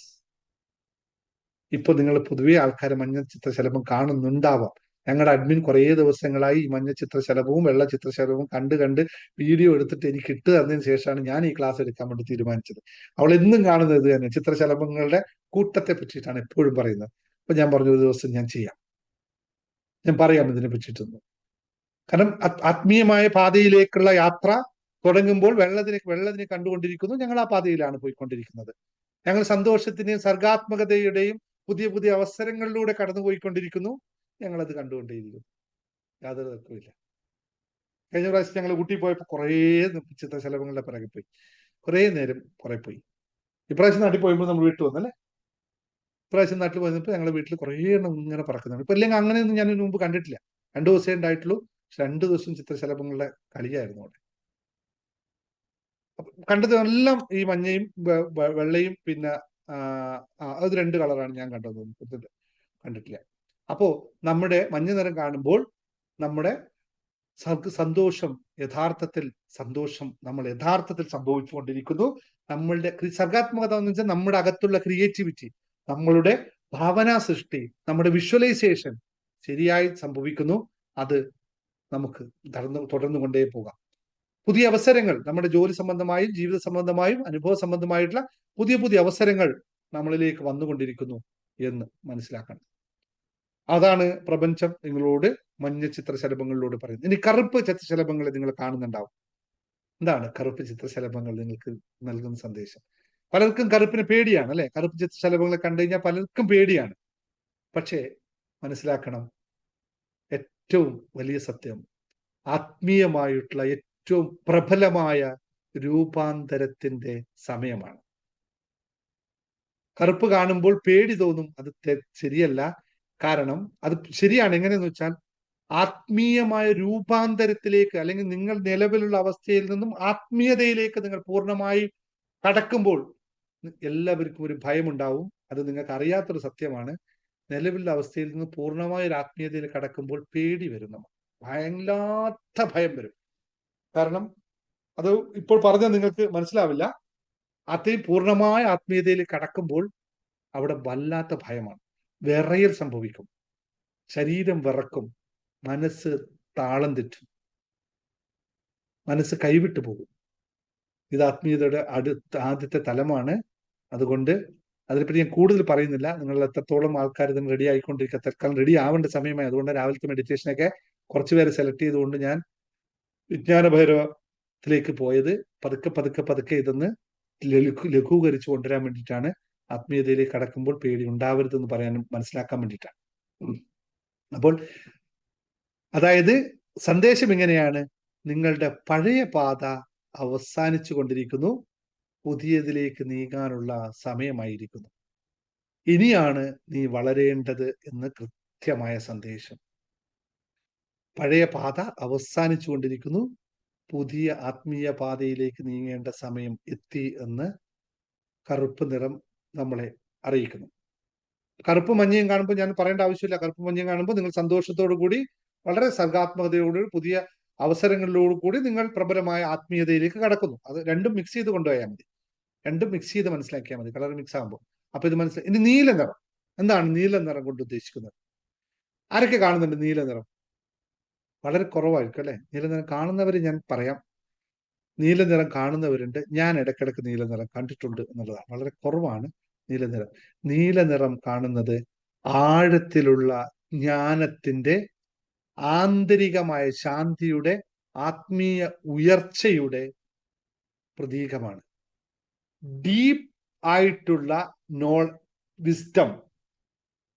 ഇപ്പൊ നിങ്ങൾ പൊതുവെ ആൾക്കാരെ മഞ്ഞ ചിത്രശലഭം കാണുന്നുണ്ടാവാം. ഞങ്ങളുടെ അഡ്മിൻ കുറേ ദിവസങ്ങളായി ഈ മഞ്ഞ ചിത്രശലഭവും വെള്ള ചിത്രശലഭവും കണ്ട് വീഡിയോ എടുത്തിട്ട് എനിക്ക് ഇട്ട് തന്നതിന് ശേഷമാണ് ഞാൻ ഈ ക്ലാസ് എടുക്കാൻ വേണ്ടി തീരുമാനിച്ചത്. അവൾ എന്നും കാണുന്നത് ഇത് തന്നെ, ചിത്രശലഭങ്ങളുടെ കൂട്ടത്തെ പറ്റിയിട്ടാണ് എപ്പോഴും പറയുന്നത്. അപ്പൊ ഞാൻ പറഞ്ഞു, ഒരു ദിവസം ഞാൻ പറയാം ഇതിനെ പറ്റിയിട്ടൊന്ന്. കാരണം ആത്മീയമായ പാതയിലേക്കുള്ള യാത്ര തുടങ്ങുമ്പോൾ വെള്ളത്തിനെ കണ്ടുകൊണ്ടിരിക്കുന്നു. ഞങ്ങൾ ആ പാതയിലാണ് പോയിക്കൊണ്ടിരിക്കുന്നത്. ഞങ്ങൾ സന്തോഷത്തിന്റെയും സർഗാത്മകതയുടെയും പുതിയ അവസരങ്ങളിലൂടെ കടന്നുപോയിക്കൊണ്ടിരിക്കുന്നു. ഞങ്ങളത് കണ്ടുകൊണ്ടേയിരിക്കുന്നു. യാതൊരു തർക്കമില്ല. കഴിഞ്ഞ പ്രാവശ്യം ഞങ്ങൾ ഊട്ടി പോയപ്പോൾ കുറേ ചിത്രശലഭങ്ങളുടെ പിറകെ പോയി, കുറേ നേരം പോയി. ഇപ്രാവശ്യം നാട്ടിൽ പോയപ്പോൾ നമ്മൾ വീട്ടിൽ വന്നല്ലേ. ഇപ്രാവശ്യം നാട്ടിൽ പോയപ്പോൾ ഞങ്ങളുടെ വീട്ടിൽ കുറേ എണ്ണം ഇങ്ങനെ പറക്കുന്നുണ്ട്. ഇപ്പൊ അല്ലെങ്കിൽ അങ്ങനെയൊന്നും ഞാൻ മുമ്പ് കണ്ടിട്ടില്ല. 2 ദിവസമേ ഉണ്ടായിട്ടുള്ളൂ. 2 ദിവസം ചിത്രശലഭങ്ങളുടെ കളിയായിരുന്നു അവിടെ. കണ്ടത് എല്ലാം ഈ മഞ്ഞയും വെള്ളയും, പിന്നെ അത് 2 കളറാണ് ഞാൻ കണ്ടിട്ടില്ല. അപ്പോ നമ്മുടെ മഞ്ഞ നിറം കാണുമ്പോൾ നമ്മുടെ സന്തോഷം നമ്മൾ യഥാർത്ഥത്തിൽ സംഭവിച്ചുകൊണ്ടിരിക്കുന്നു. നമ്മളുടെ സർഗാത്മകത എന്ന് വെച്ചാൽ നമ്മുടെ അകത്തുള്ള ക്രിയേറ്റിവിറ്റി, നമ്മളുടെ ഭാവനാ സൃഷ്ടി, നമ്മുടെ വിഷ്വലൈസേഷൻ ശരിയായി സംഭവിക്കുന്നു. അത് നമുക്ക് തുടർന്നു കൊണ്ടേ പോകാം. പുതിയ അവസരങ്ങൾ നമ്മുടെ ജോലി സംബന്ധമായും ജീവിത സംബന്ധമായും അനുഭവ സംബന്ധമായിട്ടുള്ള പുതിയ അവസരങ്ങൾ നമ്മളിലേക്ക് വന്നുകൊണ്ടിരിക്കുന്നു എന്ന് മനസ്സിലാക്കണം. അതാണ് പ്രപഞ്ചം നിങ്ങളോട് മഞ്ഞ ചിത്രശലഭങ്ങളിലൂടെ പറയുന്നത്. ഇനി കറുപ്പ് ചിത്രശലഭങ്ങളെ നിങ്ങൾ കാണുന്നുണ്ടാവും. എന്താണ് കറുപ്പ് ചിത്രശലഭങ്ങൾ നിങ്ങൾക്ക് നൽകുന്ന സന്ദേശം? പലർക്കും കറുപ്പിന് പേടിയാണ് അല്ലെ. കറുപ്പ് ചിത്രശലഭങ്ങളെ കണ്ടു കഴിഞ്ഞാൽ പലർക്കും പേടിയാണ്. പക്ഷേ മനസ്സിലാക്കണം, ഏറ്റവും വലിയ സത്യം ആത്മീയമായിട്ടുള്ള ഏറ്റവും പ്രബലമായ രൂപാന്തരത്തിന്റെ സമയമാണ്. കറുപ്പ് കാണുമ്പോൾ പേടി തോന്നും. അത് ശരിയല്ല. കാരണം അത് ശരിയാണ്. എങ്ങനെയെന്ന് വെച്ചാൽ ആത്മീയമായ രൂപാന്തരത്തിലേക്ക്, അല്ലെങ്കിൽ നിങ്ങൾ നിലവിലുള്ള അവസ്ഥയിൽ നിന്നും ആത്മീയതയിലേക്ക് നിങ്ങൾ പൂർണ്ണമായി കടക്കുമ്പോൾ എല്ലാവർക്കും ഒരു ഭയമുണ്ടാവും. അത് നിങ്ങൾക്ക് അറിയാത്തൊരു സത്യമാണ്. നിലവിലുള്ള അവസ്ഥയിൽ നിന്ന് പൂർണ്ണമായ ഒരു ആത്മീയതയിൽ കടക്കുമ്പോൾ പേടി വരും. നമ്മൾ ഭയങ്കരാത്ത ഭയം വരും. കാരണം അത് ഇപ്പോൾ പറഞ്ഞാൽ നിങ്ങൾക്ക് മനസ്സിലാവില്ല. പൂർണ്ണമായ ആത്മീയതയിൽ കടക്കുമ്പോൾ അവിടെ വല്ലാത്ത ഭയമാണ്. വിറയൽ സംഭവിക്കും, ശരീരം വിറക്കും, മനസ്സ് താളം തെറ്റും, മനസ്സ് കൈവിട്ടു പോകും. ഇത് ആത്മീയതയുടെ ആദ്യത്തെ തലമാണ്. അതുകൊണ്ട് അതിനെപ്പറ്റി ഞാൻ കൂടുതൽ പറയുന്നില്ല. നിങ്ങൾ എത്രത്തോളം ആൾക്കാർ ഇതിന് റെഡി ആയിക്കൊണ്ടിരിക്കുക, തൽക്കാലം റെഡി ആവേണ്ട സമയമായി. അതുകൊണ്ട് രാവിലത്തെ മെഡിറ്റേഷനൊക്കെ കുറച്ച് പേരെ സെലക്ട് ചെയ്തുകൊണ്ട് ഞാൻ വിജ്ഞാന ഭൈരവത്തിലേക്ക് പോയത്. പതുക്കെ പതുക്കെ പതുക്കെ ഇതൊന്ന് ലഘൂകരിച്ചു കൊണ്ടുവരാൻ വേണ്ടിയിട്ടാണ്. ആത്മീയതയിലേക്ക് കടക്കുമ്പോൾ പേടി ഉണ്ടാവരുതെന്ന് പറയാനും മനസ്സിലാക്കാൻ വേണ്ടിയിട്ടാണ്. അപ്പോൾ അതായത് സന്ദേശം ഇങ്ങനെയാണ്: നിങ്ങളുടെ പഴയ പാത അവസാനിച്ചു കൊണ്ടിരിക്കുന്നു, പുതിയതിലേക്ക് നീങ്ങാനുള്ള സമയമായിരിക്കുന്നു. ഇനിയാണ് നീ വളരേണ്ടത് എന്ന് കൃത്യമായ സന്ദേശം. പഴയ പാത അവസാനിച്ചു കൊണ്ടിരിക്കുന്നു, പുതിയ ആത്മീയ പാതയിലേക്ക് നീങ്ങേണ്ട സമയം എത്തി എന്ന് കറുപ്പ് നിറം നമ്മളെ അറിയിക്കുന്നു. കറുപ്പ് മഞ്ഞയും കാണുമ്പോൾ ഞാൻ പറയേണ്ട ആവശ്യമില്ല. കറുപ്പ് മഞ്ഞയും കാണുമ്പോൾ നിങ്ങൾ സന്തോഷത്തോടു കൂടി, വളരെ സർഗാത്മകതയോടുകൂടി, പുതിയ അവസരങ്ങളിലോടു കൂടി നിങ്ങൾ പ്രബലമായ ആത്മീയതയിലേക്ക് കടക്കുന്നു. അത് രണ്ടും മിക്സ് ചെയ്ത് കൊണ്ടുപോയാൽ മതി. രണ്ടും മിക്സ് ചെയ്ത് മനസ്സിലാക്കിയാൽ മതി. കളർ മിക്സ് ആകുമ്പോൾ അപ്പൊ ഇത് മനസ്സിലായി. ഇനി നീല നിറം എന്താണ്? നീല നിറം കൊണ്ട് ഉദ്ദേശിക്കുന്നത് ആരൊക്കെ കാണുന്നുണ്ട്? നീല നിറം വളരെ കുറവായിരിക്കും അല്ലെ? നീല നിറം കാണുന്നവര് ഞാൻ പറയാം. നീല നിറം കാണുന്നവരുണ്ട്. ഞാൻ ഇടയ്ക്കിടയ്ക്ക് നീല നിറം കണ്ടിട്ടുണ്ട് എന്നുള്ളതാണ്. വളരെ കുറവാണ് നീല നിറം. നീല നിറം കാണുന്നത് ആഴത്തിലുള്ള ജ്ഞാനത്തിന്റെ, ആന്തരികമായ ശാന്തിയുടെ, ആത്മീയ ഉയർച്ചയുടെ പ്രതീകമാണ്. ഡീപ്പ് ആയിട്ടുള്ള വിസ്ഡം,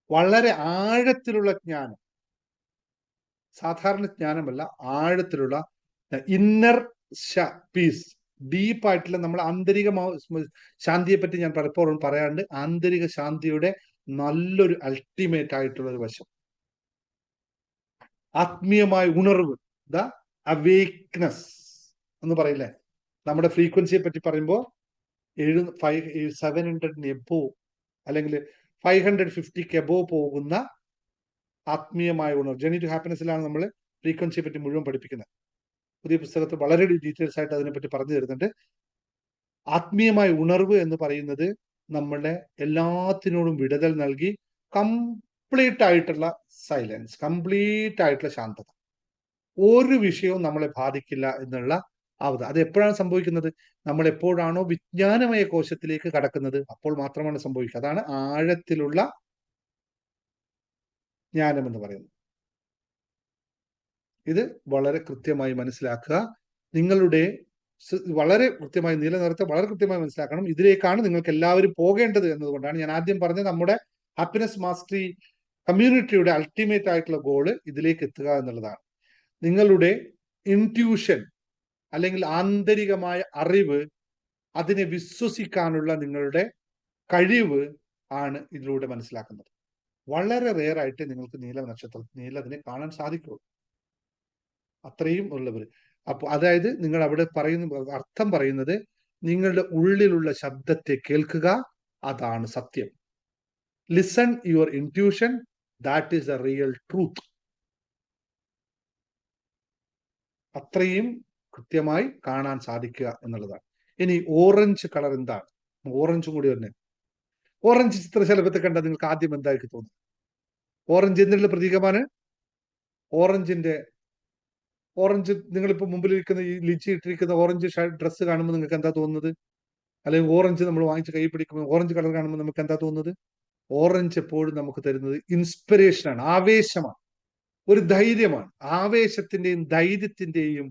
വളരെ ആഴത്തിലുള്ള ജ്ഞാനം, സാധാരണ ജ്ഞാനമല്ല, ആഴത്തിലുള്ള ഇന്നർ പീസ്, ഡീപ്പായിട്ടുള്ള നമ്മൾ ആന്തരിക ശാന്തിയെ പറ്റി ഞാൻ പലപ്പോഴും പറയാറുണ്ട്. ആന്തരിക ശാന്തിയുടെ നല്ലൊരു അൾട്ടിമേറ്റ് ആയിട്ടുള്ള ഒരു വശം, ആത്മീയമായ ഉണർവ്, ദ അവേക്നെസ് എന്ന് പറയില്ലേ? നമ്മുടെ ഫ്രീക്വൻസിയെ പറ്റി പറയുമ്പോൾ 700 എബോ അല്ലെങ്കിൽ 550 എബോ പോകുന്ന ആത്മീയമായ ഉണർവ്, ജേർണി ടു ഹാപ്പിനെസ്സിലാണ് നമ്മൾ ഫ്രീക്വൻസിയെ പറ്റി മുഴുവൻ പഠിപ്പിക്കുന്നത്. പുതിയ പുസ്തകത്തിൽ വളരെ ഡീറ്റെയിൽസ് ആയിട്ട് അതിനെപ്പറ്റി പറഞ്ഞു തരുന്നുണ്ട്. ആത്മീയമായ ഉണർവ് എന്ന് പറയുന്നത് നമ്മളെ എല്ലാത്തിനോടും വിടുതൽ നൽകി കംപ്ലീറ്റ് ആയിട്ടുള്ള സൈലൻസ്, കംപ്ലീറ്റ് ആയിട്ടുള്ള ശാന്തത, ഒരു വിഷയവും നമ്മളെ ബാധിക്കില്ല എന്നുള്ള അവസ്ഥ. അത് എപ്പോഴാണ് സംഭവിക്കുന്നത്? നമ്മൾ എപ്പോഴാണോ വിജ്ഞാനമയ കോശത്തിലേക്ക് കടക്കുന്നത്, അപ്പോൾ മാത്രമാണ് സംഭവിക്കുക. അതാണ് ആഴത്തിലുള്ള ജ്ഞാനം എന്ന് പറയുന്നത്. ഇത് വളരെ കൃത്യമായി മനസ്സിലാക്കുക. നിങ്ങളുടെ വളരെ കൃത്യമായി നീല നിറത്തെ വളരെ കൃത്യമായി മനസ്സിലാക്കണം. ഇതിലേക്കാണ് നിങ്ങൾക്ക് എല്ലാവരും പോകേണ്ടത് എന്നതുകൊണ്ടാണ് ഞാൻ ആദ്യം പറഞ്ഞത് നമ്മുടെ ഹാപ്പിനെസ് മാസ്റ്ററി കമ്മ്യൂണിറ്റിയുടെ അൾട്ടിമേറ്റ് ആയിട്ടുള്ള ഗോള് ഇതിലേക്ക് എത്തുക എന്നുള്ളതാണ്. നിങ്ങളുടെ ഇൻറ്റ്യൂഷൻ അല്ലെങ്കിൽ ആന്തരികമായ അറിവ്, അതിനെ വിശ്വസിക്കാനുള്ള നിങ്ങളുടെ കഴിവ് ആണ് ഇതിലൂടെ മനസ്സിലാക്കുന്നത്. വളരെ റെയർ ആയിട്ട് നിങ്ങൾക്ക് നീലതിനെ കാണാൻ സാധിക്കുള്ളൂ. അത്രയും ഉള്ളവർ. അപ്പോൾ അതായത് നിങ്ങൾ അവിടെ അർത്ഥം പറയുന്നത്, നിങ്ങളുടെ ഉള്ളിലുള്ള ശബ്ദത്തെ കേൾക്കുക, അതാണ് സത്യം. Listen your intuition, that is the real truth. അത്രയും കൃത്യമായി കാണാൻ സാധിക്കുക എന്നുള്ളതാണ്. ഇനി ഓറഞ്ച് കളർ എന്താണ്? ഓറഞ്ചും കൂടി തന്നെ. ഓറഞ്ച് ചിത്രശലഭത്തെ കണ്ടാൽ നിങ്ങൾക്ക് ആദ്യം എന്തായിരിക്കും തോന്നുന്നത്? ഓറഞ്ച് എന്നുള്ള പ്രതീകമാണ്. ഓറഞ്ച് നിങ്ങളിപ്പോ മുമ്പിലിരിക്കുന്ന ഈ ലിച്ചി ഇട്ടിരിക്കുന്ന ഓറഞ്ച് ഡ്രസ്സ് കാണുമ്പോൾ നിങ്ങൾക്ക് എന്താ തോന്നുന്നത്? അല്ലെങ്കിൽ ഓറഞ്ച് നമ്മൾ വാങ്ങിച്ച് കൈ പിടിക്കുമ്പോൾ ഓറഞ്ച് കളർ കാണുമ്പോൾ നമുക്ക് എന്താ തോന്നുന്നത്? ഓറഞ്ച് എപ്പോഴും നമുക്ക് തരുന്നത് ഇൻസ്പിറേഷനാണ്, ആവേശമാണ്, ഒരു ധൈര്യമാണ്. ആവേശത്തിന്റെയും ധൈര്യത്തിന്റെയും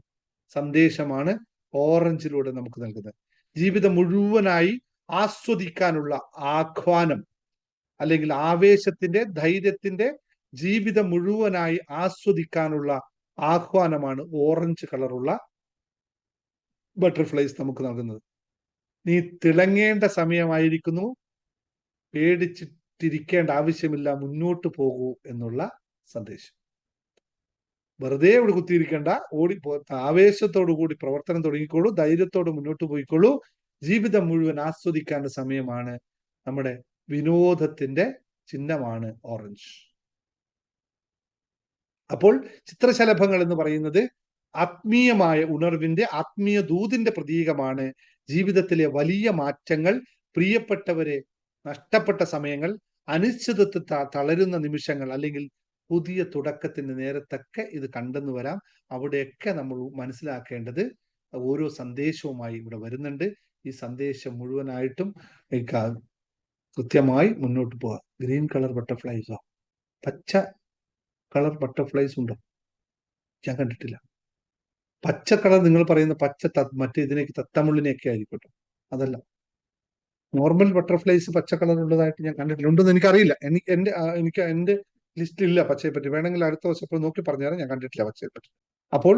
സന്ദേശമാണ് ഓറഞ്ചിലൂടെ നമുക്ക് നൽകുന്നത്. ജീവിതം മുഴുവനായി ആസ്വദിക്കാനുള്ള ആഹ്വാനം, അല്ലെങ്കിൽ ആവേശത്തിന്റെ, ധൈര്യത്തിന്റെ, ജീവിതം മുഴുവനായി ആസ്വദിക്കാനുള്ള ആഹ്വാനമാണ് ഓറഞ്ച് കളറുള്ള ബട്ടർഫ്ലൈസ് നമുക്ക് നൽകുന്നത്. നീ തിളങ്ങേണ്ട സമയമായിരിക്കുന്നു, പേടിച്ചിട്ടിരിക്കേണ്ട ആവശ്യമില്ല, മുന്നോട്ട് പോകൂ എന്നുള്ള സന്ദേശം. വെറുതെ ഇവിടെ കുത്തിയിരിക്കേണ്ട, ആവേശത്തോടു കൂടി പ്രവർത്തനം തുടങ്ങിക്കോളൂ, ധൈര്യത്തോട് മുന്നോട്ട് പോയിക്കോളൂ. ജീവിതം മുഴുവൻ ആസ്വദിക്കേണ്ട സമയമാണ്. നമ്മുടെ വിനോദത്തിന്റെ ചിഹ്നമാണ് ഓറഞ്ച്. അപ്പോൾ ചിത്രശലഭങ്ങൾ എന്ന് പറയുന്നത് ആത്മീയമായ ഉണർവിന്റെ, ആത്മീയ ദൂതിന്റെ പ്രതീകമാണ്. ജീവിതത്തിലെ വലിയ മാറ്റങ്ങൾ, പ്രിയപ്പെട്ടവരെ നഷ്ടപ്പെട്ട സമയങ്ങൾ, അനിശ്ചിതത്വ തളരുന്ന നിമിഷങ്ങൾ, അല്ലെങ്കിൽ പുതിയ തുടക്കത്തിന് നേരത്തൊക്കെ ഇത് കണ്ടെന്ന് വരാം. അവിടെയൊക്കെ നമ്മൾ മനസ്സിലാക്കേണ്ടത് ഓരോ സന്ദേശവുമായി ഇവിടെ വരുന്നുണ്ട്. ഈ സന്ദേശം മുഴുവനായിട്ടും കൃത്യമായി മുന്നോട്ട് പോവുക. ഗ്രീൻ കളർ ബട്ടർഫ്ലൈസോ, പച്ച കളർ ബട്ടർഫ്ലൈസ് ഉണ്ടോ? ഞാൻ കണ്ടിട്ടില്ല. പച്ച കളർ നിങ്ങൾ പറയുന്ന പച്ച മറ്റേ ഇതിനേക്ക് തത്തമുള്ളിനെയൊക്കെ ആയിരിക്കട്ടോ, അതല്ല. നോർമൽ ബട്ടർഫ്ലൈസ് പച്ച കളർ ഉള്ളതായിട്ട് ഞാൻ കണ്ടിട്ടില്ല. ഉണ്ടെന്ന് എനിക്കറിയില്ല. എനിക്ക് എന്റെ ലിസ്റ്റിലില്ല പച്ചയെ പറ്റി. വേണമെങ്കിൽ അടുത്ത ദിവസം ഇപ്പോൾ നോക്കി പറഞ്ഞുതരാം. ഞാൻ കണ്ടിട്ടില്ല പച്ചയെ പറ്റി. അപ്പോൾ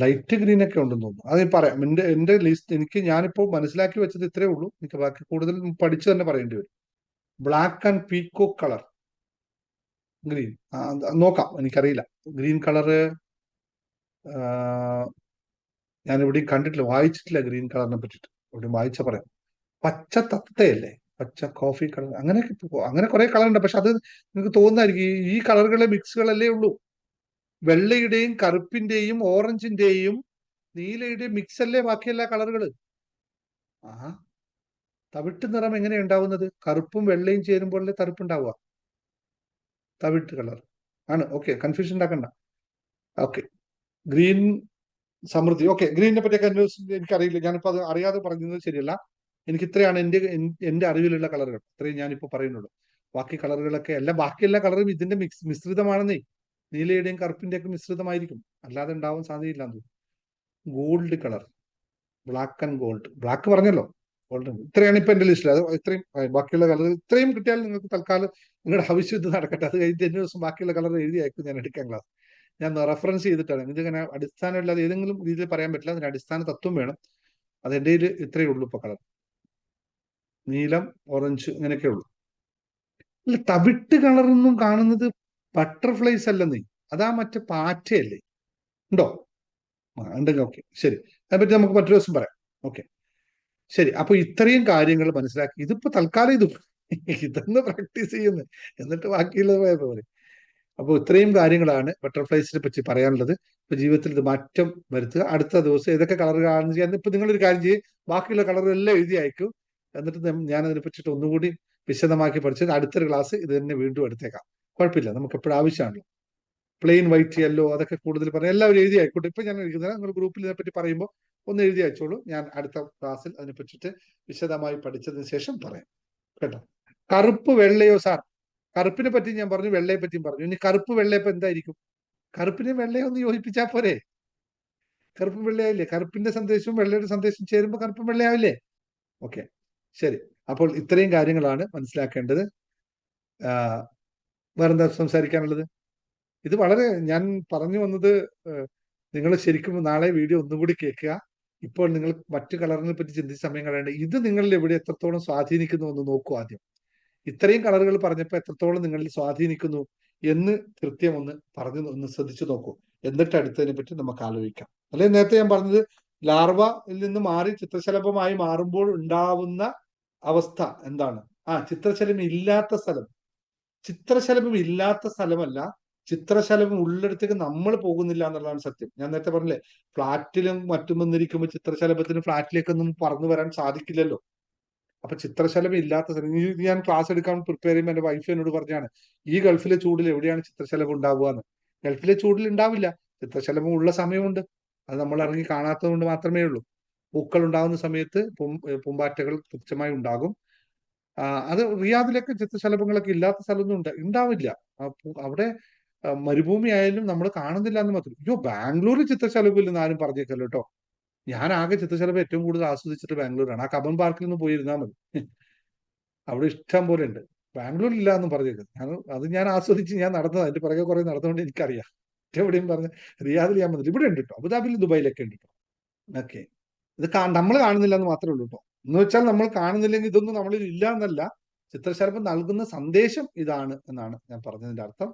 ലൈറ്റ് ഗ്രീൻ ഒക്കെ ഉണ്ടെന്ന് തോന്നുന്നു. അത് പറയാം. എന്റെ ലിസ്റ്റ് ഞാനിപ്പോ മനസ്സിലാക്കി വെച്ചത് ഇത്രേ ഉള്ളൂ. എനിക്ക് ബാക്കി കൂടുതൽ പഠിച്ചു തന്നെ പറയേണ്ടി വരും. ബ്ലാക്ക് ആൻഡ് പീക്കോ കളർ ഗ്രീൻ നോക്കാം, എനിക്കറിയില്ല. ഗ്രീൻ കളറ് ഞാൻ എവിടെയും കണ്ടിട്ടില്ല, വായിച്ചിട്ടില്ല ഗ്രീൻ കളറിനെ പറ്റിയിട്ട്. എവിടെയും വായിച്ച പറയാം. പച്ച തത്തയല്ലേ, പച്ച കോഫി കളർ, അങ്ങനെ കുറെ കളർ ഉണ്ട്. പക്ഷെ അത് നിങ്ങൾക്ക് തോന്നുന്നതായിരിക്കും ഈ കളറുകളെ മിക്സുകളല്ലേ ഉള്ളൂ. വെള്ളയുടെയും കറുപ്പിന്റെയും ഓറഞ്ചിന്റെയും നീലയുടെയും മിക്സ് അല്ലേ ബാക്കിയെല്ലാ കളറുകള്. തവിട്ട് നിറം എങ്ങനെയാ ഉണ്ടാവുന്നത്? കറുപ്പും വെള്ളയും ചേരുമ്പോഴല്ലേ തവിട്ടുണ്ടാവുക. തവിട്ട് കളർ ആണ്. ഓക്കെ, കൺഫ്യൂഷൻ ഉണ്ടാക്കണ്ട. ഓക്കെ, ഗ്രീൻ സമൃദ്ധി. ഓക്കെ, ഗ്രീനിനെ പറ്റിയൊക്കെ എനിക്കറിയില്ല. ഞാനിപ്പോ അത് അറിയാതെ പറഞ്ഞത് ശരിയല്ല. എനിക്ക് ഇത്രയാണ് എന്റെ അറിവിലുള്ള കളറുകൾ. ഇത്രയും ഞാനിപ്പോ പറയുന്നുള്ളൂ. ബാക്കി കളറുകളൊക്കെ ബാക്കിയെല്ലാ കളറും ഇതിന്റെ മിശ്രിതമാണെന്നേ. നീലയുടെയും കറുപ്പിന്റെ ഒക്കെ മിശ്രിതമായിരിക്കും, അല്ലാതെ ഉണ്ടാവാൻ സാധ്യതയില്ല. Gold colour, black and gold. Black പറഞ്ഞല്ലോ, ഗോൾഡ്. ഇത്രയാണ് ഇപ്പൊ എന്റെ ലിസ്റ്റിൽ. അത് ഇത്രയും ബാക്കിയുള്ള കളർ ഇത്രയും കിട്ടിയാൽ നിങ്ങൾക്ക് തൽക്കാലം നിങ്ങളുടെ ആവശ്യം ഇത് നടക്കട്ടെ. അത് കഴിഞ്ഞ് 10 ദിവസം ബാക്കിയുള്ള കളർ എഴുതി അയക്കും ഞാൻ എടുക്കാൻ ക്ലാസ്. ഞാൻ റെഫറൻസ് ചെയ്തിട്ടാണ്. ഇതിങ്ങനെ അടിസ്ഥാനമില്ലാതെ ഏതെങ്കിലും രീതിയിൽ പറയാൻ പറ്റില്ല. അതിന് അടിസ്ഥാന തത്വം വേണം. അത് എൻ്റെ കയ്യിൽ ഇത്രയേ ഉള്ളൂ ഇപ്പൊ കളർ. നീലം, ഓറഞ്ച്, ഇങ്ങനെയൊക്കെ ഉള്ളൂ. അല്ല, തവിട്ട് കളറൊന്നും കാണുന്നത് ബട്ടർഫ്ലൈസ് അല്ലെന്നേ. അതാ മറ്റേ പാറ്റയല്ലേ? ഉണ്ടോ? ഉണ്ടെങ്കിൽ ഓക്കെ, ശരി. അതിനെപ്പറ്റി നമുക്ക് മറ്റൊരു ദിവസം പറയാം. ഓക്കെ, ശരി. അപ്പൊ ഇത്രയും കാര്യങ്ങൾ മനസ്സിലാക്കി. ഇതിപ്പോ തൽക്കാലം ഇതൊന്ന് പ്രാക്ടീസ് ചെയ്യുന്നു, എന്നിട്ട് ബാക്കിയുള്ളത് പോയ പോലെ. അപ്പോൾ ഇത്രയും കാര്യങ്ങളാണ് ബട്ടർഫ്ലൈസിനെ പറ്റി പറയാനുള്ളത്. ഇപ്പൊ ജീവിതത്തിൽ ഇത് മാറ്റം വരുത്തുക. അടുത്ത ദിവസം ഏതൊക്കെ കളറുകളാണെന്ന് ചെയ്യാൻ ഇപ്പൊ നിങ്ങളൊരു കാര്യം ചെയ്യും, ബാക്കിയുള്ള കളറെല്ലാം എഴുതി അയക്കും. എന്നിട്ട് ഞാൻ അതിനെ പറ്റിയിട്ട് ഒന്നുകൂടി വിശദമാക്കി പഠിച്ചത് അടുത്തൊരു ക്ലാസ് ഇത് തന്നെ വീണ്ടും എടുത്തേക്കാം. കുഴപ്പമില്ല, നമുക്ക് എപ്പോഴും ആവശ്യമാണല്ലോ. പ്ലെയിൻ വൈറ്റ്, യെല്ലോ, അതൊക്കെ കൂടുതൽ പറയാം. എല്ലാവരും എഴുതി ആയിക്കോട്ടെ. ഇപ്പൊ ഞാൻ എഴുതുന്നത് നിങ്ങൾ ഗ്രൂപ്പിൽ ഇതിനെപ്പറ്റി പറയുമ്പോൾ ഒന്ന് എഴുതി അയച്ചോളൂ. ഞാൻ അടുത്ത ക്ലാസ്സിൽ അതിനെ പറ്റിയിട്ട് വിശദമായി പഠിച്ചതിന് ശേഷം പറയാം കേട്ടോ. കറുപ്പ് വെള്ളയോ സാർ? കറുപ്പിനെ പറ്റി ഞാൻ പറഞ്ഞു, വെള്ളയെ പറ്റിയും പറഞ്ഞു. ഇനി കറുപ്പ് വെള്ളയപ്പം എന്തായിരിക്കും? കറുപ്പിനെ വെള്ളയെ ഒന്ന് യോജിപ്പിച്ചാൽ പോരെ? കറുപ്പും വെള്ളയാവില്ലേ? കറുപ്പിന്റെ സന്ദേശവും വെള്ളയുടെ സന്ദേശവും ചേരുമ്പോൾ കറുപ്പും വെള്ളയാവില്ലേ? ഓക്കെ, ശരി. അപ്പോൾ ഇത്രയും കാര്യങ്ങളാണ് മനസ്സിലാക്കേണ്ടത്. വേറെന്താ സംസാരിക്കാനുള്ളത്? ഇത് വളരെ ഞാൻ പറഞ്ഞു വന്നത്, നിങ്ങൾ ശരിക്കും നാളെ വീഡിയോ ഒന്നും കൂടി കേൾക്കുക. ഇപ്പോൾ നിങ്ങൾ മറ്റു കളറിനെ പറ്റി ചിന്തിച്ച സമയം കളയേണ്ട. ഇത് നിങ്ങളിൽ എവിടെ എത്രത്തോളം സ്വാധീനിക്കുന്നു എന്ന് നോക്കൂ ആദ്യം. ഇത്രയും കളറുകൾ പറഞ്ഞപ്പോൾ എത്രത്തോളം നിങ്ങളിൽ സ്വാധീനിക്കുന്നു എന്ന് കൃത്യം ഒന്ന് ശ്രദ്ധിച്ചു നോക്കൂ. എന്നിട്ട് അടുത്തതിനെ പറ്റി നമുക്ക് ആലോചിക്കാം. അല്ലെങ്കിൽ നേരത്തെ ഞാൻ പറഞ്ഞത് ലാർവയിൽ നിന്ന് മാറി ചിത്രശലഭമായി മാറുമ്പോൾ ഉണ്ടാവുന്ന അവസ്ഥ എന്താണ്? ചിത്രശലഭം ഇല്ലാത്ത സ്ഥലം. ചിത്രശലഭം ഇല്ലാത്ത സ്ഥലമല്ല, ചിത്രശലഭം ഉള്ളിടത്തേക്ക് നമ്മൾ പോകുന്നില്ല എന്നുള്ളതാണ് സത്യം. ഞാൻ നേരത്തെ പറഞ്ഞില്ലേ, ഫ്ലാറ്റിലും മറ്റും വന്നിരിക്കുമ്പോൾ ചിത്രശലഭത്തിന് ഫ്ലാറ്റിലേക്കൊന്നും പറന്നു വരാൻ സാധിക്കില്ലല്ലോ. അപ്പൊ ചിത്രശലഭം ഇല്ലാത്ത സ്ഥലം. ഞാൻ ക്ലാസ് എടുക്കാൻ പ്രിപ്പയർ ചെയ്യുമ്പോൾ എന്റെ വൈഫ് എന്നോട് പറഞ്ഞാണ്, ഈ ഗൾഫിലെ ചൂടിൽ എവിടെയാണ് ചിത്രശലഭം ഉണ്ടാവുക എന്ന്. ഗൾഫിലെ ചൂടിൽ ഉണ്ടാവില്ല, ചിത്രശലഭം ഉള്ള സമയമുണ്ട്. അത് നമ്മൾ ഇറങ്ങി കാണാത്തത് കൊണ്ട് മാത്രമേ ഉള്ളൂ. പൂക്കൾ ഉണ്ടാകുന്ന സമയത്ത് പൂമ്പാറ്റകൾ തുച്ഛമായി ഉണ്ടാകും. അത് റിയാദിലൊക്കെ ചിത്രശലഭങ്ങളൊക്കെ ഇല്ലാത്ത സ്ഥലമൊന്നും ഉണ്ടാവില്ല. അവിടെ മരുഭൂമി ആയാലും നമ്മൾ കാണുന്നില്ല എന്ന് മാത്രം. അയ്യോ, ബാംഗ്ലൂരിൽ ചിത്രശലഭം ഇല്ലെന്ന് ആരും പറഞ്ഞേക്കല്ലോ കേട്ടോ. ഞാൻ ആകെ ചിത്രശലഭം ഏറ്റവും കൂടുതൽ ആസ്വദിച്ചിട്ട് ബാംഗ്ലൂരാണ്. ആ കബൻ പാർക്കിൽ നിന്ന് പോയിരുന്നാൽ മതി, അവിടെ ഇഷ്ടം പോലെ ഉണ്ട്. ബാംഗ്ലൂരിൽ ഇല്ല എന്നും പറഞ്ഞേക്കുന്നത്. അത് ഞാൻ ആസ്വദിച്ച് ഞാൻ നടന്നത്, അതിന്റെ പുറകെ കുറെ നടന്നുകൊണ്ട് എനിക്കറിയാം. എവിടെയും പറഞ്ഞ് റിയാദിൽ ഞാൻ വന്നിട്ട് ഇവിടെ ഉണ്ട് കേട്ടോ. അബുദാബിയിൽ ദുബായിലൊക്കെ ഉണ്ട് കേട്ടോ. ഓക്കെ, ഇത് നമ്മൾ കാണുന്നില്ല എന്ന് മാത്രമേ ഉള്ളൂ കേട്ടോ. എന്ന് വെച്ചാൽ നമ്മൾ കാണുന്നില്ലെങ്കിൽ ഇതൊന്നും നമ്മളിൽ ഇല്ല എന്നല്ല. ചിത്രശലഭം നൽകുന്ന സന്ദേശം ഇതാണ് എന്നാണ് ഞാൻ പറഞ്ഞതിന്റെ അർത്ഥം.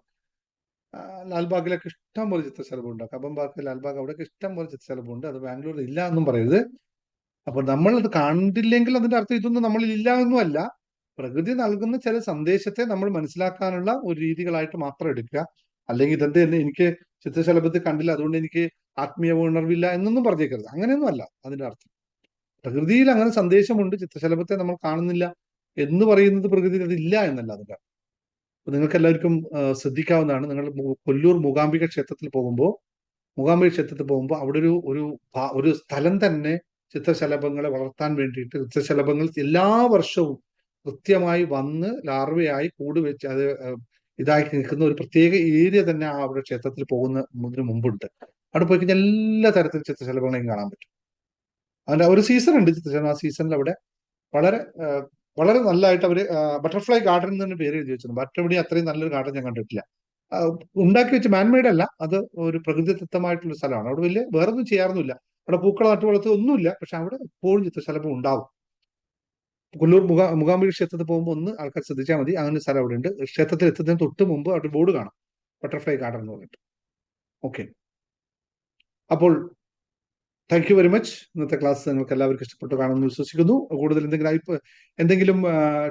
ലാൽബാഗിലൊക്കെ ഇഷ്ടം പോലെ ചിത്രശലഭം ഉണ്ട്. കബം പാർക്ക്, ലാൽബാഗ്, അവിടെയൊക്കെ ഇഷ്ടം പോലെ ചിത്രശലഭം ഉണ്ട്. അത് ബാംഗ്ലൂരിൽ ഇല്ല എന്നും പറയരുത്. അപ്പൊ നമ്മൾ അത് കണ്ടില്ലെങ്കിൽ അതിന്റെ അർത്ഥം ഇതൊന്നും നമ്മളിൽ ഇല്ല എന്നും അല്ല. പ്രകൃതി നൽകുന്ന ചില സന്ദേശത്തെ നമ്മൾ മനസ്സിലാക്കാനുള്ള ഒരു രീതികളായിട്ട് മാത്രം എടുക്കുക. അല്ലെങ്കിൽ ഇതെന്ത് തന്നെ എനിക്ക് ചിത്രശലഭത്തെ കണ്ടില്ല അതുകൊണ്ട് എനിക്ക് ആത്മീയ ഉണർവില്ല എന്നൊന്നും പറഞ്ഞേക്കരുത്. അങ്ങനെയൊന്നും അല്ല അതിന്റെ അർത്ഥം. പ്രകൃതിയിൽ അങ്ങനെ സന്ദേശമുണ്ട്, ചിത്രശലഭത്തെ നമ്മൾ കാണുന്നില്ല എന്ന് പറയുന്നത് പ്രകൃതിയിൽ അതില്ല എന്നല്ല അതിന്റെ അർത്ഥം. അപ്പൊ നിങ്ങൾക്ക് എല്ലാവർക്കും ശ്രദ്ധിക്കാവുന്നതാണ്. നിങ്ങൾ കൊല്ലൂർ മൂകാംബിക ക്ഷേത്രത്തിൽ പോകുമ്പോൾ അവിടെ ഒരു സ്ഥലം തന്നെ ചിത്രശലഭങ്ങളെ വളർത്താൻ വേണ്ടിയിട്ട്, ചിത്രശലഭങ്ങൾ എല്ലാ വർഷവും കൃത്യമായി വന്ന് ലാർവയായി കൂട് വെച്ച് അത് ഇതാക്കി നിൽക്കുന്ന ഒരു പ്രത്യേക ഏരിയ തന്നെ അവിടെ ക്ഷേത്രത്തിൽ പോകുന്നതിന് മുമ്പുണ്ട്. അവിടെ പോയി കഴിഞ്ഞാൽ എല്ലാ തരത്തിലും ചിത്രശലഭങ്ങളെയും കാണാൻ പറ്റും. അതിന്റെ ഒരു സീസൺ ഉണ്ട് ചിത്രശലഭം. ആ സീസണിൽ അവിടെ വളരെ വളരെ നല്ലതായിട്ട് അവര് ബട്ടർഫ്ലൈ ഗാർഡൻ എന്ന് തന്നെ പേര് എഴുതി വെച്ചിട്ടുണ്ട്. മറ്റെവിടെ അത്രയും നല്ലൊരു ഗാർഡൻ ഞാൻ കണ്ടിട്ടില്ല. ഉണ്ടാക്കി വെച്ച് മാൻമെയ്ഡ് അല്ല, അത് ഒരു പ്രകൃതിദത്തമായിട്ടുള്ള സ്ഥലമാണ്. അവിടെ വലിയ വേറൊന്നും ചെയ്യാറൊന്നുമില്ല. അവിടെ പൂക്കള നട്ടു വളർത്തുക ഒന്നുമില്ല. പക്ഷെ അവിടെ എപ്പോഴും ചിത്രശലഭം ഉണ്ടാവും. കൊല്ലൂർ മൂകാംബിക ക്ഷേത്രത്തിൽ പോകുമ്പോൾ ഒന്ന് ആൾക്കാർ ശ്രദ്ധിച്ചാൽ മതി. അങ്ങനെ ഒരു സ്ഥലം അവിടെ ഉണ്ട്. ക്ഷേത്രത്തിൽ എത്തുന്നതിന് തൊട്ട് മുമ്പ് അവിടെ ബോർഡ് കാണാം, ബട്ടർഫ്ലൈ ഗാർഡൻ എന്ന് പറഞ്ഞിട്ട്. ഓക്കെ, അപ്പോൾ താങ്ക് യു വെരി മച്ച്. ഇന്നത്തെ ക്ലാസ് നിങ്ങൾക്ക് എല്ലാവർക്കും ഇഷ്ടപ്പെട്ടു കാണുമെന്ന് വിശ്വസിക്കുന്നു. കൂടുതൽ എന്തെങ്കിലും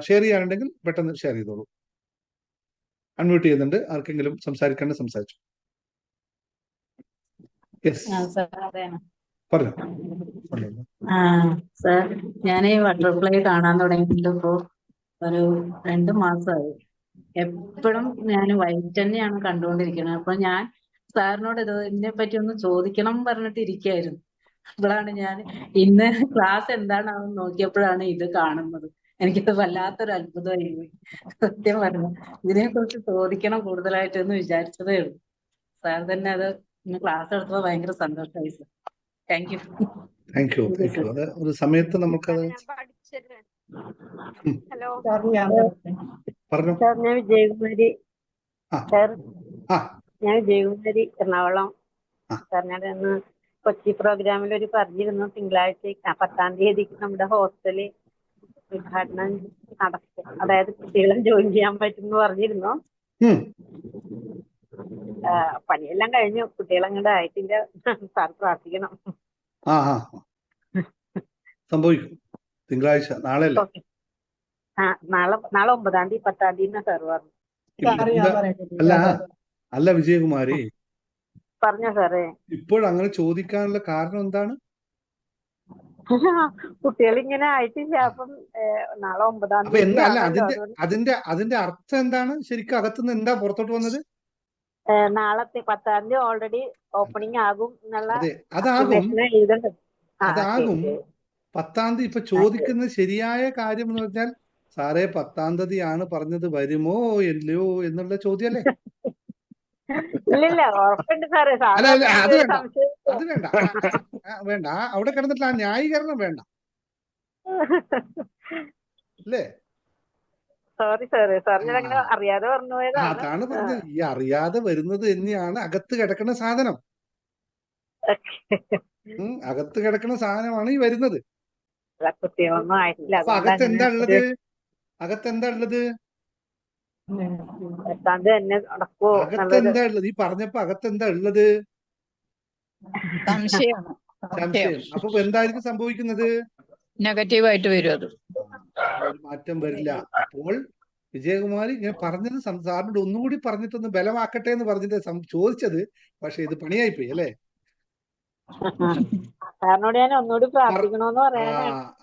ഷെയർ ചെയ്യാനുണ്ടെങ്കിൽ പെട്ടെന്ന് ഷെയർ ചെയ്തോളൂ. അൺമ്യൂട്ട് ചെയ്യുന്നുണ്ട്. ആർക്കെങ്കിലും സംസാരിക്കേണ്ട സംസാരിച്ചു. യെസ്, പറഞ്ഞു. സാർ, ഞാൻ ഈ ബട്ടർഫ്ലൈ കാണാൻ തുടങ്ങിയിട്ട് ഇപ്പോ ഒരു 2 മാസമായി. എപ്പോഴും ഞാൻ വൈറ്റ് തന്നെയാണ് കണ്ടുകൊണ്ടിരിക്കുന്നത്. അപ്പൊ ഞാൻ സാറിനോട് ഇതിനെ പറ്റി ഒന്ന് ചോദിക്കണം പറഞ്ഞിട്ട് ഇരിക്കായിരുന്നു. അപ്പോഴാണ് ഞാൻ ഇന്ന് ക്ലാസ് എന്താണെന്ന് നോക്കിയപ്പോഴാണ് ഇത് കാണുന്നത്. എനിക്കത് വല്ലാത്തൊരു അത്ഭുതമായി പോയി. സത്യം പറഞ്ഞു, ഇതിനെ കുറിച്ച് ചോദിക്കണം കൂടുതലായിട്ട് എന്ന് വിചാരിച്ചതേ ഉള്ളൂ. സാർ തന്നെ അത് ഇന്ന് ക്ലാസ് എടുത്തപ്പോൾ ഭയങ്കര സന്തോഷമായി sir. Thank you. Thank you. അത് ഒരു സമയത്ത് നമുക്കത് ഹലോ പറഞ്ഞു. സാർ, ഞാൻ വിജയകുമാരി. സാർ, ഞാൻ വിജയകുമാരി, എറണാകുളം. സാർ, ഞാൻ ഇന്ന് കൊച്ചി പ്രോഗ്രാമിൽ ഒരു പറഞ്ഞിരുന്നു, തിങ്കളാഴ്ച 10-ാം തീയതി നമ്മുടെ ഹോസ്റ്റല് ഉദ്ഘാടനം നടക്കും, അതായത് കുട്ടികളെ ജോയിൻ ചെയ്യാൻ പറ്റും എന്ന് പറഞ്ഞിരുന്നു. പണിയെല്ലാം കഴിഞ്ഞു, കുട്ടികളങ്ങോട്ട് ആയിട്ടില്ല. സാർ പ്രാർത്ഥിക്കണം. സംഭവിക്കും. തിങ്കളാഴ്ച, നാളെ അല്ലേ? നാളെ 9-ാം തീയതി 10-ാം തീയതി സാർ പറഞ്ഞു. അല്ല വിജയകുമാരി, പറഞ്ഞോ സാറേ. ഇപ്പോഴങ്ങനെ ചോദിക്കാനുള്ള കാരണം എന്താണ്? കുട്ടികൾ ഇങ്ങനെ ആയിട്ടില്ല. അപ്പം നാളെ 9-ാം തീയതി അതിന്റെ അർത്ഥം എന്താണ്? ശരിക്കും അകത്തുനിന്ന് എന്താ പുറത്തോട്ട് വന്നത്? നാളത്തെ 10-ാം തീയതി ഓൾറെഡി ഓപ്പണിംഗ് ആകും എന്നുള്ള അതാകും. എഴുതേണ്ടത്. 10-ാം തീയതി. ഇപ്പൊ ചോദിക്കുന്നത് ശരിയായ കാര്യം എന്ന് പറഞ്ഞാൽ, സാറേ 10-ാം തീയതിയാണ് പറഞ്ഞത്, വരുമോ ഇല്ലയോ എന്നുള്ള ചോദ്യമല്ലേ? ഇല്ലില്ല, ഉറപ്പുണ്ട് സാറേ. അത് വേണ്ട, വേണ്ട. അവിടെ കിടന്നിട്ട് ആ ന്യായീകരണം വേണ്ട അല്ലേ? സോറി സാറേ, സാറിന് അങ്ങനെ അറിയാതെ പറഞ്ഞു പോയതാണ്. അതാണ് പറഞ്ഞത്. ഈ അറിയാതെ വരുന്നത് തന്നെയാണ് അകത്ത് കിടക്കുന്ന സാധനം. അകത്ത് കിടക്കുന്ന സാധനമാണ് ഈ വരുന്നത്. കുട്ടികളൊന്നും ആയിട്ടില്ല. അപ്പൊ അകത്തെന്താ ഉള്ളത്? അകത്തെന്താ ഉള്ളത്? അകത്തെന്താ ഉള്ളത്? ഈ പറഞ്ഞപ്പോ അകത്തെന്താ ഉള്ളത്? സംശയം. അപ്പൊ എന്തായിരിക്കും സംഭവിക്കുന്നത്? നെഗറ്റീവായിട്ട് വരും. അത് മാറ്റം വരില്ല. അപ്പോൾ വിജയകുമാരി, ഞാൻ പറഞ്ഞത് സാറിനോട് ഒന്നുകൂടി പറഞ്ഞിട്ടൊന്ന് ബലമാക്കട്ടെ എന്ന് പറഞ്ഞിട്ട് ചോദിച്ചത്. പക്ഷെ ഇത് പണിയായിപ്പോയി അല്ലേ?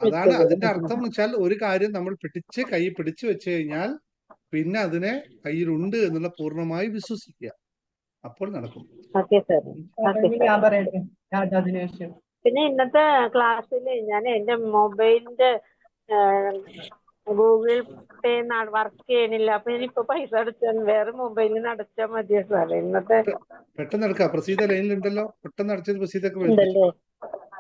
അതാണ് അതിന്റെ അർത്ഥം എന്ന് വെച്ചാൽ, ഒരു കാര്യം നമ്മൾ കൈ പിടിച്ചു വെച്ച് കഴിഞ്ഞാൽ പിന്നെ അതിനെ കയ്യിലുണ്ട് എന്നുള്ള പൂർണ്ണമായി വിശ്വസിക്കുക. അപ്പോൾ നടക്കും. പിന്നെ ഇന്നത്തെ ക്ലാസ്സിൽ ഞാൻ എന്റെ മൊബൈലിന്റെ ഗൂഗിൾ പേ വർക്ക് ചെയ്യണില്ല. അപ്പൊ ഞാനിപ്പോ പൈസ അടച്ചാൽ വേറെ മൊബൈലിൽ നിന്ന് അടച്ചാൽ മതിയോ സാറേ? ഇന്നത്തെ പെട്ടെന്ന് എടുക്കാം. പ്രസീത ലൈനിലുണ്ടല്ലോ, പെട്ടെന്ന് അടച്ചത് പ്രസീതൊക്കെ ഉണ്ടല്ലേ?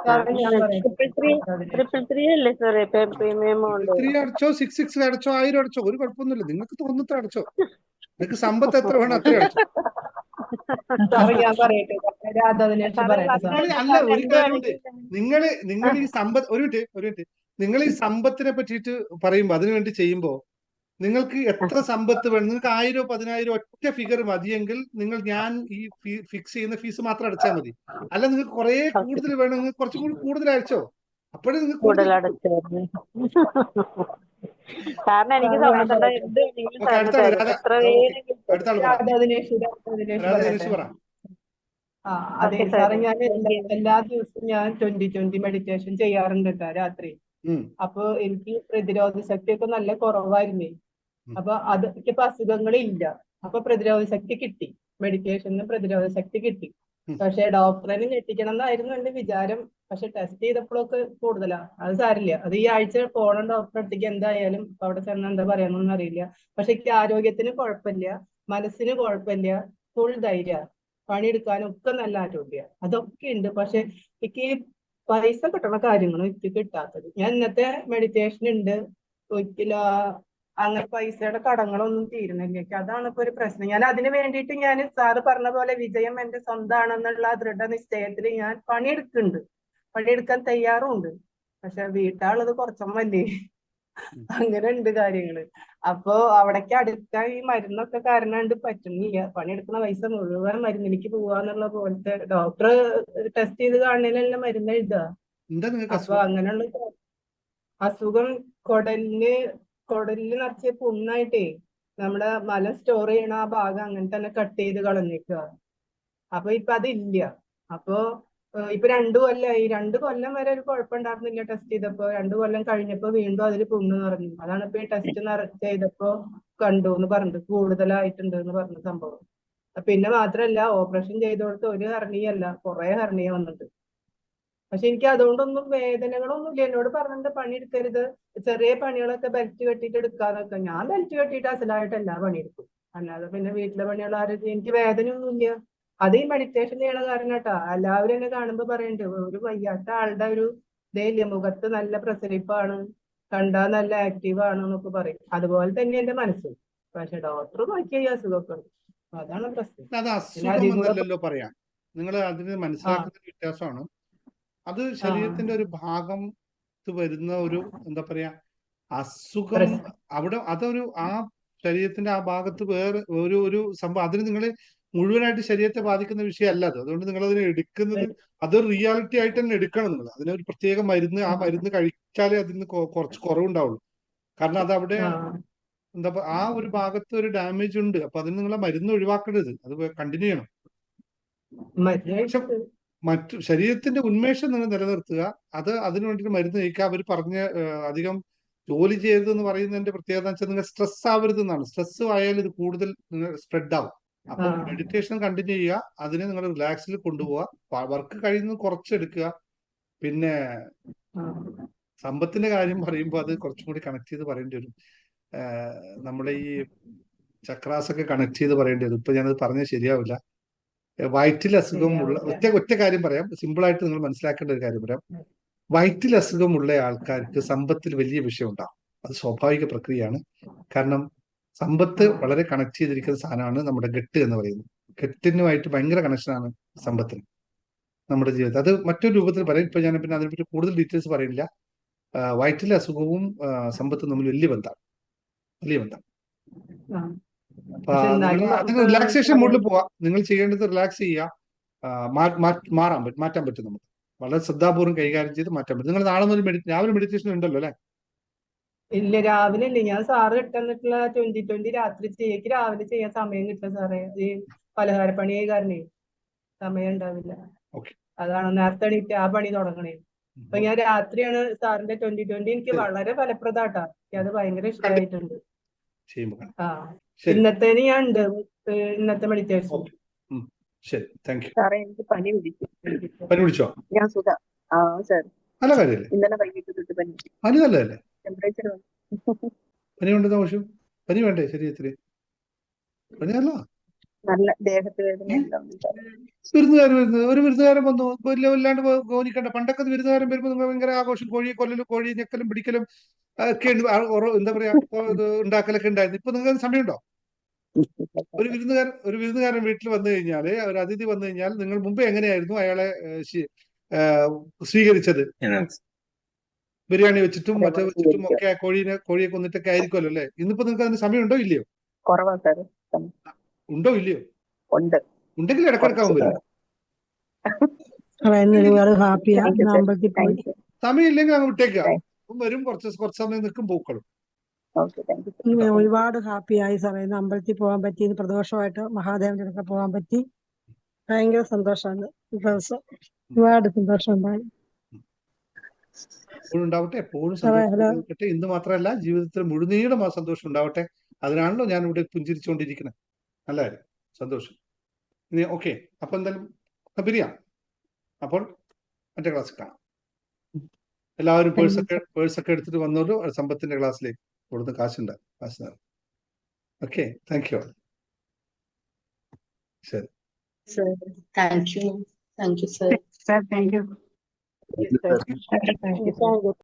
333 അല്ലേ സാറേ പ്രീമിയം? 3 അടച്ചോ, 66 അടച്ചോ, 1000 അടച്ചോ, ഒരു കുഴപ്പമൊന്നുമില്ല. നിങ്ങൾക്ക് തോന്നുന്നത്ര അടച്ചോ. നിങ്ങൾക്ക് സമ്പത്ത് എത്ര വേണം അത്ര അടച്ചോ. അല്ല, ഒരു കാര്യമുണ്ട്. നിങ്ങൾ ഈ സമ്പത്ത് ഒരു മിനിറ്റ് നിങ്ങൾ ഈ സമ്പത്തിനെ പറ്റിയിട്ട് പറയുമ്പോൾ അതിനുവേണ്ടി ചെയ്യുമ്പോൾ നിങ്ങൾക്ക് എത്ര സമ്പത്ത് വേണം, നിങ്ങൾക്ക് 1000 10,000 ഒറ്റ ഫിഗർ മതിയെങ്കിൽ ഞാൻ ഈ ഫിക്സ് ചെയ്യുന്ന ഫീസ് മാത്രം അടച്ചാൽ മതി. അല്ല നിങ്ങൾക്ക് കുറെ കൂടുതൽ വേണം, നിങ്ങൾക്ക് കുറച്ചും കൂടി കൂടുതൽ അയച്ചോ, അപ്പോഴേ നിങ്ങൾക്ക് കൂടുതൽ കൂടുതൽ അടച്ചായിരുന്നു. കാരണം എനിക്ക് സമ്മതം എന്ത് വേണമെങ്കിലും ഓക്കെ. അടുത്ത ആള് രാധ. എത്ര ഓക്കെ, പേര് അടുത്ത ആള് പറ. രാധ ദിനേശ് പറ. അതെ സാറേ, ഞാൻ എല്ലാ ദിവസവും ഞാൻ 20-20 മെഡിറ്റേഷൻ ചെയ്യാറുണ്ട് കേട്ടോ രാത്രി. അപ്പൊ എനിക്ക് പ്രതിരോധ ശക്തിയൊക്കെ നല്ല കുറവായിരുന്നേ. അപ്പൊ എനിക്കിപ്പോ അസുഖങ്ങളില്ല. അപ്പൊ പ്രതിരോധ ശക്തി കിട്ടി, മെഡിറ്റേഷന് പ്രതിരോധ ശക്തി കിട്ടി. പക്ഷെ ഡോക്ടറിനെ ഞെട്ടിക്കണം എന്നായിരുന്നു എന്റെ വിചാരം. പക്ഷെ ടെസ്റ്റ് ചെയ്തപ്പോഴൊക്കെ കൂടുതലാ. അത് സാരില്ല, അത് ഈ ആഴ്ച പോണം ഡോക്ടറെ അടുത്തേക്ക് എന്തായാലും. അവിടെ ചെന്ന് എന്താ പറയാനൊന്നും അറിയില്ല. പക്ഷെ എനിക്ക് ആരോഗ്യത്തിന് കുഴപ്പമില്ല, മനസ്സിന് കുഴപ്പമില്ല, ഫുൾ ധൈര്യ, പണിയെടുക്കാനും ഒക്കെ നല്ല ആരോഗ്യം, അതൊക്കെ ഉണ്ട്. പക്ഷെ എനിക്ക് പൈസ കിട്ടുന്ന കാര്യങ്ങളും എനിക്ക് കിട്ടാത്തത്. ഞാൻ ഇന്നത്തെ മെഡിറ്റേഷൻ ഉണ്ട്, ഒരിക്കലും അങ്ങനെ പൈസയുടെ കടങ്ങളൊന്നും തീരുന്നില്ല എനിക്ക്. അതാണ് ഇപ്പൊ ഒരു പ്രശ്നം. ഞാൻ അതിന് വേണ്ടിയിട്ട് ഞാൻ സാറ് പറഞ്ഞ പോലെ വിജയം എന്റെ സ്വന്തമാണെന്നുള്ള ദൃഢനിശ്ചയത്തിൽ ഞാൻ പണിയെടുക്കുന്നുണ്ട്, പണിയെടുക്കാൻ തയ്യാറുണ്ട്. പക്ഷെ വീട്ടാളുള്ളത് കുറച്ചമ്മല്ലേ, അങ്ങനെ ഉണ്ട് കാര്യങ്ങള്. അപ്പൊ അവിടേക്ക് അടുക്കാൻ ഈ മരുന്നൊക്കെ കാരണം കൊണ്ട് പറ്റുന്നില്ല. പണിയെടുക്കുന്ന പൈസ മുഴുവൻ മരുന്നിലേക്ക് പോവാന്നുള്ള പോലത്തെ. ഡോക്ടർ ടെസ്റ്റ് ചെയ്ത് കാണുന്നതിനെല്ലാം മരുന്ന് എഴുതുക. അപ്പൊ അങ്ങനെയുള്ള അസുഖം കുടലിന് നിറച്ച് പുണ്ണായിട്ടേ നമ്മുടെ മലം സ്റ്റോർ ചെയ്യണ ആ ഭാഗം അങ്ങനെ തന്നെ കട്ട് ചെയ്ത് കളഞ്ഞേക്കുക. അപ്പൊ ഇപ്പൊ അതില്ല. അപ്പൊ ഇപ്പൊ 2 കൊല്ലമായി. 2 കൊല്ലം വരെ ഒരു കുഴപ്പമുണ്ടായിരുന്നില്ല ടെസ്റ്റ് ചെയ്തപ്പോ. 2 കൊല്ലം കഴിഞ്ഞപ്പോ വീണ്ടും അതിൽ പുണ്ണ് നിറഞ്ഞു. അതാണ് ഇപ്പൊ ഈ ടെസ്റ്റ് ചെയ്തപ്പോ കണ്ടു എന്ന് പറഞ്ഞത്, കൂടുതലായിട്ടുണ്ട് എന്ന് പറഞ്ഞ സംഭവം. പിന്നെ മാത്രല്ല, ഓപ്പറേഷൻ ചെയ്തോടത്ത് ഒരു ഹെർണിയല്ല, കുറെ ഹെർണിയ വന്നിട്ട്. പക്ഷെ എനിക്ക് അതുകൊണ്ടൊന്നും വേദനകളൊന്നും ഇല്ല. എന്നോട് പറഞ്ഞിട്ട് പണിയെടുക്കരുത്, ചെറിയ പണികളൊക്കെ ബെൽറ്റ് കെട്ടിയിട്ട് എടുക്കാന്നൊക്കെ. ഞാൻ ബെൽറ്റ് കെട്ടിയിട്ട് അസലായിട്ട് എല്ലാ പണിയെടുക്കും. അല്ലാതെ പിന്നെ വീട്ടിലെ പണികൾ ആരും, എനിക്ക് വേദനയൊന്നുമില്ല. അത് ഈ മെഡിറ്റേഷൻ ചെയ്യണ കാരണം കേട്ടാ. എല്ലാവരും എന്നെ കാണുമ്പോ പറയുന്നുണ്ട്, ഒരു വയ്യാത്ത ആളുടെ ഒരു ഇതേയില്ല, മുഖത്ത് നല്ല പ്രസരിപ്പാണ്, കണ്ടാൽ നല്ല ആക്റ്റീവ് ആണ് എന്നൊക്കെ പറയും. അതുപോലെ തന്നെ എന്റെ മനസ്സ്. പക്ഷെ ഡോക്ടർ നോക്കിയ ഈ അസുഖമൊക്കെ ഉണ്ട്. അതാണ് പ്രശ്നം. അത് അസുഖം എന്നല്ലല്ലോ പറയാം, നിങ്ങൾ അതിന് മനസ്സിലാക്കുന്ന വ്യത്യാസമാണ്. അത് ശരീരത്തിന്റെ ഒരു ഭാഗം വരുന്ന ഒരു എന്താ പറയാ അസുഖം. അവിടെ അതൊരു ആ ശരീരത്തിന്റെ ആ ഭാഗത്ത് വേറെ ഒരു സംഭവം. അതിന് നിങ്ങൾ മുഴുവനായിട്ട് ശരീരത്തെ ബാധിക്കുന്ന വിഷയമല്ല അത്. അതുകൊണ്ട് നിങ്ങൾ അതിനെ എടുക്കുന്നത് അതൊരു റിയാലിറ്റി ആയിട്ട് തന്നെ എടുക്കണം. നിങ്ങൾ അതിനൊരു പ്രത്യേക മരുന്ന്, ആ മരുന്ന് കഴിച്ചാലേ അതിന് കുറച്ച് കുറവുണ്ടാവുള്ളൂ. കാരണം അതവിടെ എന്താ ആ ഒരു ഭാഗത്ത് ഒരു ഡാമേജ് ഉണ്ട്. അപ്പൊ അതിന് നിങ്ങൾ മരുന്ന് ഒഴിവാക്കരുത്, അത് കണ്ടിന്യൂ ചെയ്യണം. മറ്റു ശരീരത്തിന്റെ ഉന്മേഷം നിങ്ങൾ നിലനിർത്തുക. അതിനു വേണ്ടിയിട്ട് മരുന്ന് കഴിക്കുക. അവർ പറഞ്ഞ അധികം ജോലി ചെയ്യരുതെന്ന് പറയുന്നതിന്റെ പ്രത്യേകത വെച്ചാൽ നിങ്ങൾ സ്ട്രെസ് ആവരുത് എന്നാണ്. സ്ട്രെസ് ആയാൽ ഇത് കൂടുതൽ സ്പ്രെഡ് ആവും. അപ്പൊ മെഡിറ്റേഷൻ കണ്ടിന്യൂ ചെയ്യുക, അതിനെ നിങ്ങൾ റിലാക്സിൽ കൊണ്ടുപോവുക, വർക്ക് കഴിയുന്നത് കുറച്ചെടുക്കുക. പിന്നെ സമ്പത്തിന്റെ കാര്യം പറയുമ്പോൾ അത് കുറച്ചും കൂടി കണക്ട് ചെയ്ത് പറയേണ്ടി വരും. നമ്മുടെ ഈ ചക്രാസ് ഒക്കെ കണക്ട് ചെയ്ത് പറയേണ്ടി വരും. ഇപ്പൊ ഞാനത് പറഞ്ഞാൽ ശരിയാവില്ല. വയറ്റിൽ അസുഖമുള്ള ഒറ്റ കാര്യം പറയാം, സിമ്പിളായിട്ട് നിങ്ങൾ മനസ്സിലാക്കേണ്ട ഒരു കാര്യം പറയാം. വയറ്റിൽ അസുഖമുള്ള ആൾക്കാർക്ക് സമ്പത്തിൽ വലിയ വിഷയം ഉണ്ടാവും. അത് സ്വാഭാവിക പ്രക്രിയയാണ്. കാരണം സമ്പത്ത് വളരെ കണക്ട് ചെയ്തിരിക്കുന്ന സാധനമാണ് നമ്മുടെ ഗട്ട് എന്ന് പറയുന്നത്. ഗട്ടിനുമായിട്ട് ഭയങ്കര കണക്ഷനാണ് സമ്പത്തിന് നമ്മുടെ ജീവിതത്തിൽ. അത് മറ്റൊരു രൂപത്തിൽ പറയും. ഇപ്പൊ ഞാൻ പിന്നെ അതിനെപ്പറ്റി കൂടുതൽ ഡീറ്റെയിൽസ് പറയുന്നില്ല. വയറ്റിലെ അസുഖവും സമ്പത്തും തമ്മിൽ വലിയ ബന്ധമാണ്. അപ്പൊ അതിന് റിലാക്സേഷൻ മോഡിൽ പോവാ. നിങ്ങൾ ചെയ്യേണ്ടത് റിലാക്സ് ചെയ്യുക, മാറ്റാൻ പറ്റും. നമുക്ക് വളരെ ശ്രദ്ധാപൂർവ്വം കൈകാര്യം ചെയ്ത് മാറ്റാൻ പറ്റും. നിങ്ങൾ നാളെ മുതൽ രാവിലെ മെഡിറ്റേഷൻ ഉണ്ടല്ലോ അല്ലെ? ഇല്ല, രാവിലെ ഇല്ല. ഞാൻ സാറ് കിട്ടുന്നിട്ടുള്ള 20-20 രാത്രി ചെയ്യേക്ക് രാവിലെ ചെയ്യാൻ സമയം കിട്ടും സാറേ. ഈ പലഹാരപ്പണിയായി കാരണേ സമയം ഉണ്ടാവില്ല. അതാണ് നേരത്തെ എണീറ്റ് ആ പണി തുടങ്ങണേ. അപ്പൊ ഞാൻ രാത്രിയാണ് സാറിന്റെ 20-20. എനിക്ക് വളരെ ഫലപ്രദാട്ടാ. അത് ഭയങ്കര ഇഷ്ടമായിട്ടുണ്ട്. ഇന്നത്തേന് ഞാൻ ഉണ്ട്, ഇന്നത്തെ മെഡിറ്റേഷൻ. ശരി, താങ്ക് യു. സാറേ, എനിക്ക് പനി പിടിച്ചോ? ഞാൻ സുഖ. സാർ നല്ല കാര്യല്ലേ? ഇന്നലെ വൈകിട്ട് തൊട്ട് പനി. പനി നല്ലതല്ലേ? ടെമ്പറേച്ചർ പനി കൊണ്ട് ദോഷം. പനി വേണ്ടേ ശരീരത്തില്? പനി നല്ല ദേഹത്ത് വേദന. വിരുന്നുകാരൻ വന്നു വല്ലാണ്ട് ഗോനിക്കണ്ട. പണ്ടൊക്കെ വിരുന്നുകാരൻ വരുമ്പോൾ നിങ്ങൾ ഭയങ്കര ആഘോഷം, കോഴി കൊല്ലലും കോഴി ഞെക്കലും പിടിക്കലും ഒക്കെ എന്താ പറയാ ഉണ്ടാക്കലൊക്കെ ഉണ്ടായിരുന്നു. ഇപ്പൊ നിങ്ങൾക്ക് സമയമുണ്ടോ? ഒരു വിരുന്നുകാരൻ വീട്ടിൽ വന്നു കഴിഞ്ഞാല്, ഒരു അതിഥി വന്നു കഴിഞ്ഞാൽ നിങ്ങൾ മുമ്പ് എങ്ങനെയായിരുന്നു അയാളെ സ്വീകരിച്ചത്? ബിരിയാണി വെച്ചിട്ടും മറ്റേ വെച്ചിട്ടും ഒക്കെ കോഴിയെ കൊന്നിട്ടൊക്കെ ആയിരിക്കുമല്ലോ അല്ലേ? ഇന്നിപ്പോ നിങ്ങൾക്ക് അതിന് സമയം ഉണ്ടോ ഇല്ലയോ? കുറവാ സാർ. ഉണ്ടോ ഇല്ലയോ? ഉണ്ട്. ഉണ്ടെങ്കിൽ ഇടക്കിടക്കാവും വരും. സമയമില്ലെങ്കിൽ അങ്ങ് വിട്ടേക്കുക. വരും, കുറച്ച് സമയം നിൽക്കും, പോക്കളും. ഒരുപാട് ഹാപ്പിയായി സാറേ. ഇന്ന് അമ്പലത്തിൽ പോകാൻ പറ്റി, ഇന്ന് പ്രദോഷമായിട്ട് മഹാദേവന്റെ അടുക്ക പോകാൻ പറ്റി. ഭയങ്കര സന്തോഷമാണ്. ഈ ദിവസം ഒരുപാട് സന്തോഷം ഉണ്ടായി. എപ്പോഴും ഉണ്ടാവട്ടെ, എപ്പോഴും സന്തോഷം. ഇന്ന് മാത്രമല്ല, ജീവിതത്തിൽ മുഴുനീളം ആ സന്തോഷം ഉണ്ടാവട്ടെ. അതിനാണല്ലോ ഞാൻ ഇവിടെ പുഞ്ചിരിച്ചുകൊണ്ടിരിക്കുന്നത്. നല്ല കാര്യം, സന്തോഷം. ഇനി ഓക്കെ, അപ്പൊ എന്തായാലും പിരിയാം. അപ്പോൾ മറ്റേ ക്ലാസ്സിൽ കാണാം. എല്ലാവരും പേഴ്സൊക്കെ എടുത്തിട്ട് വന്നോളൂ. സമ്പത്തിന്റെ ക്ലാസ്സിലേക്ക് കൊടുത്ത് കാശുണ്ട്. Okay, thank you. ശരി. Thank you sir. Thank U.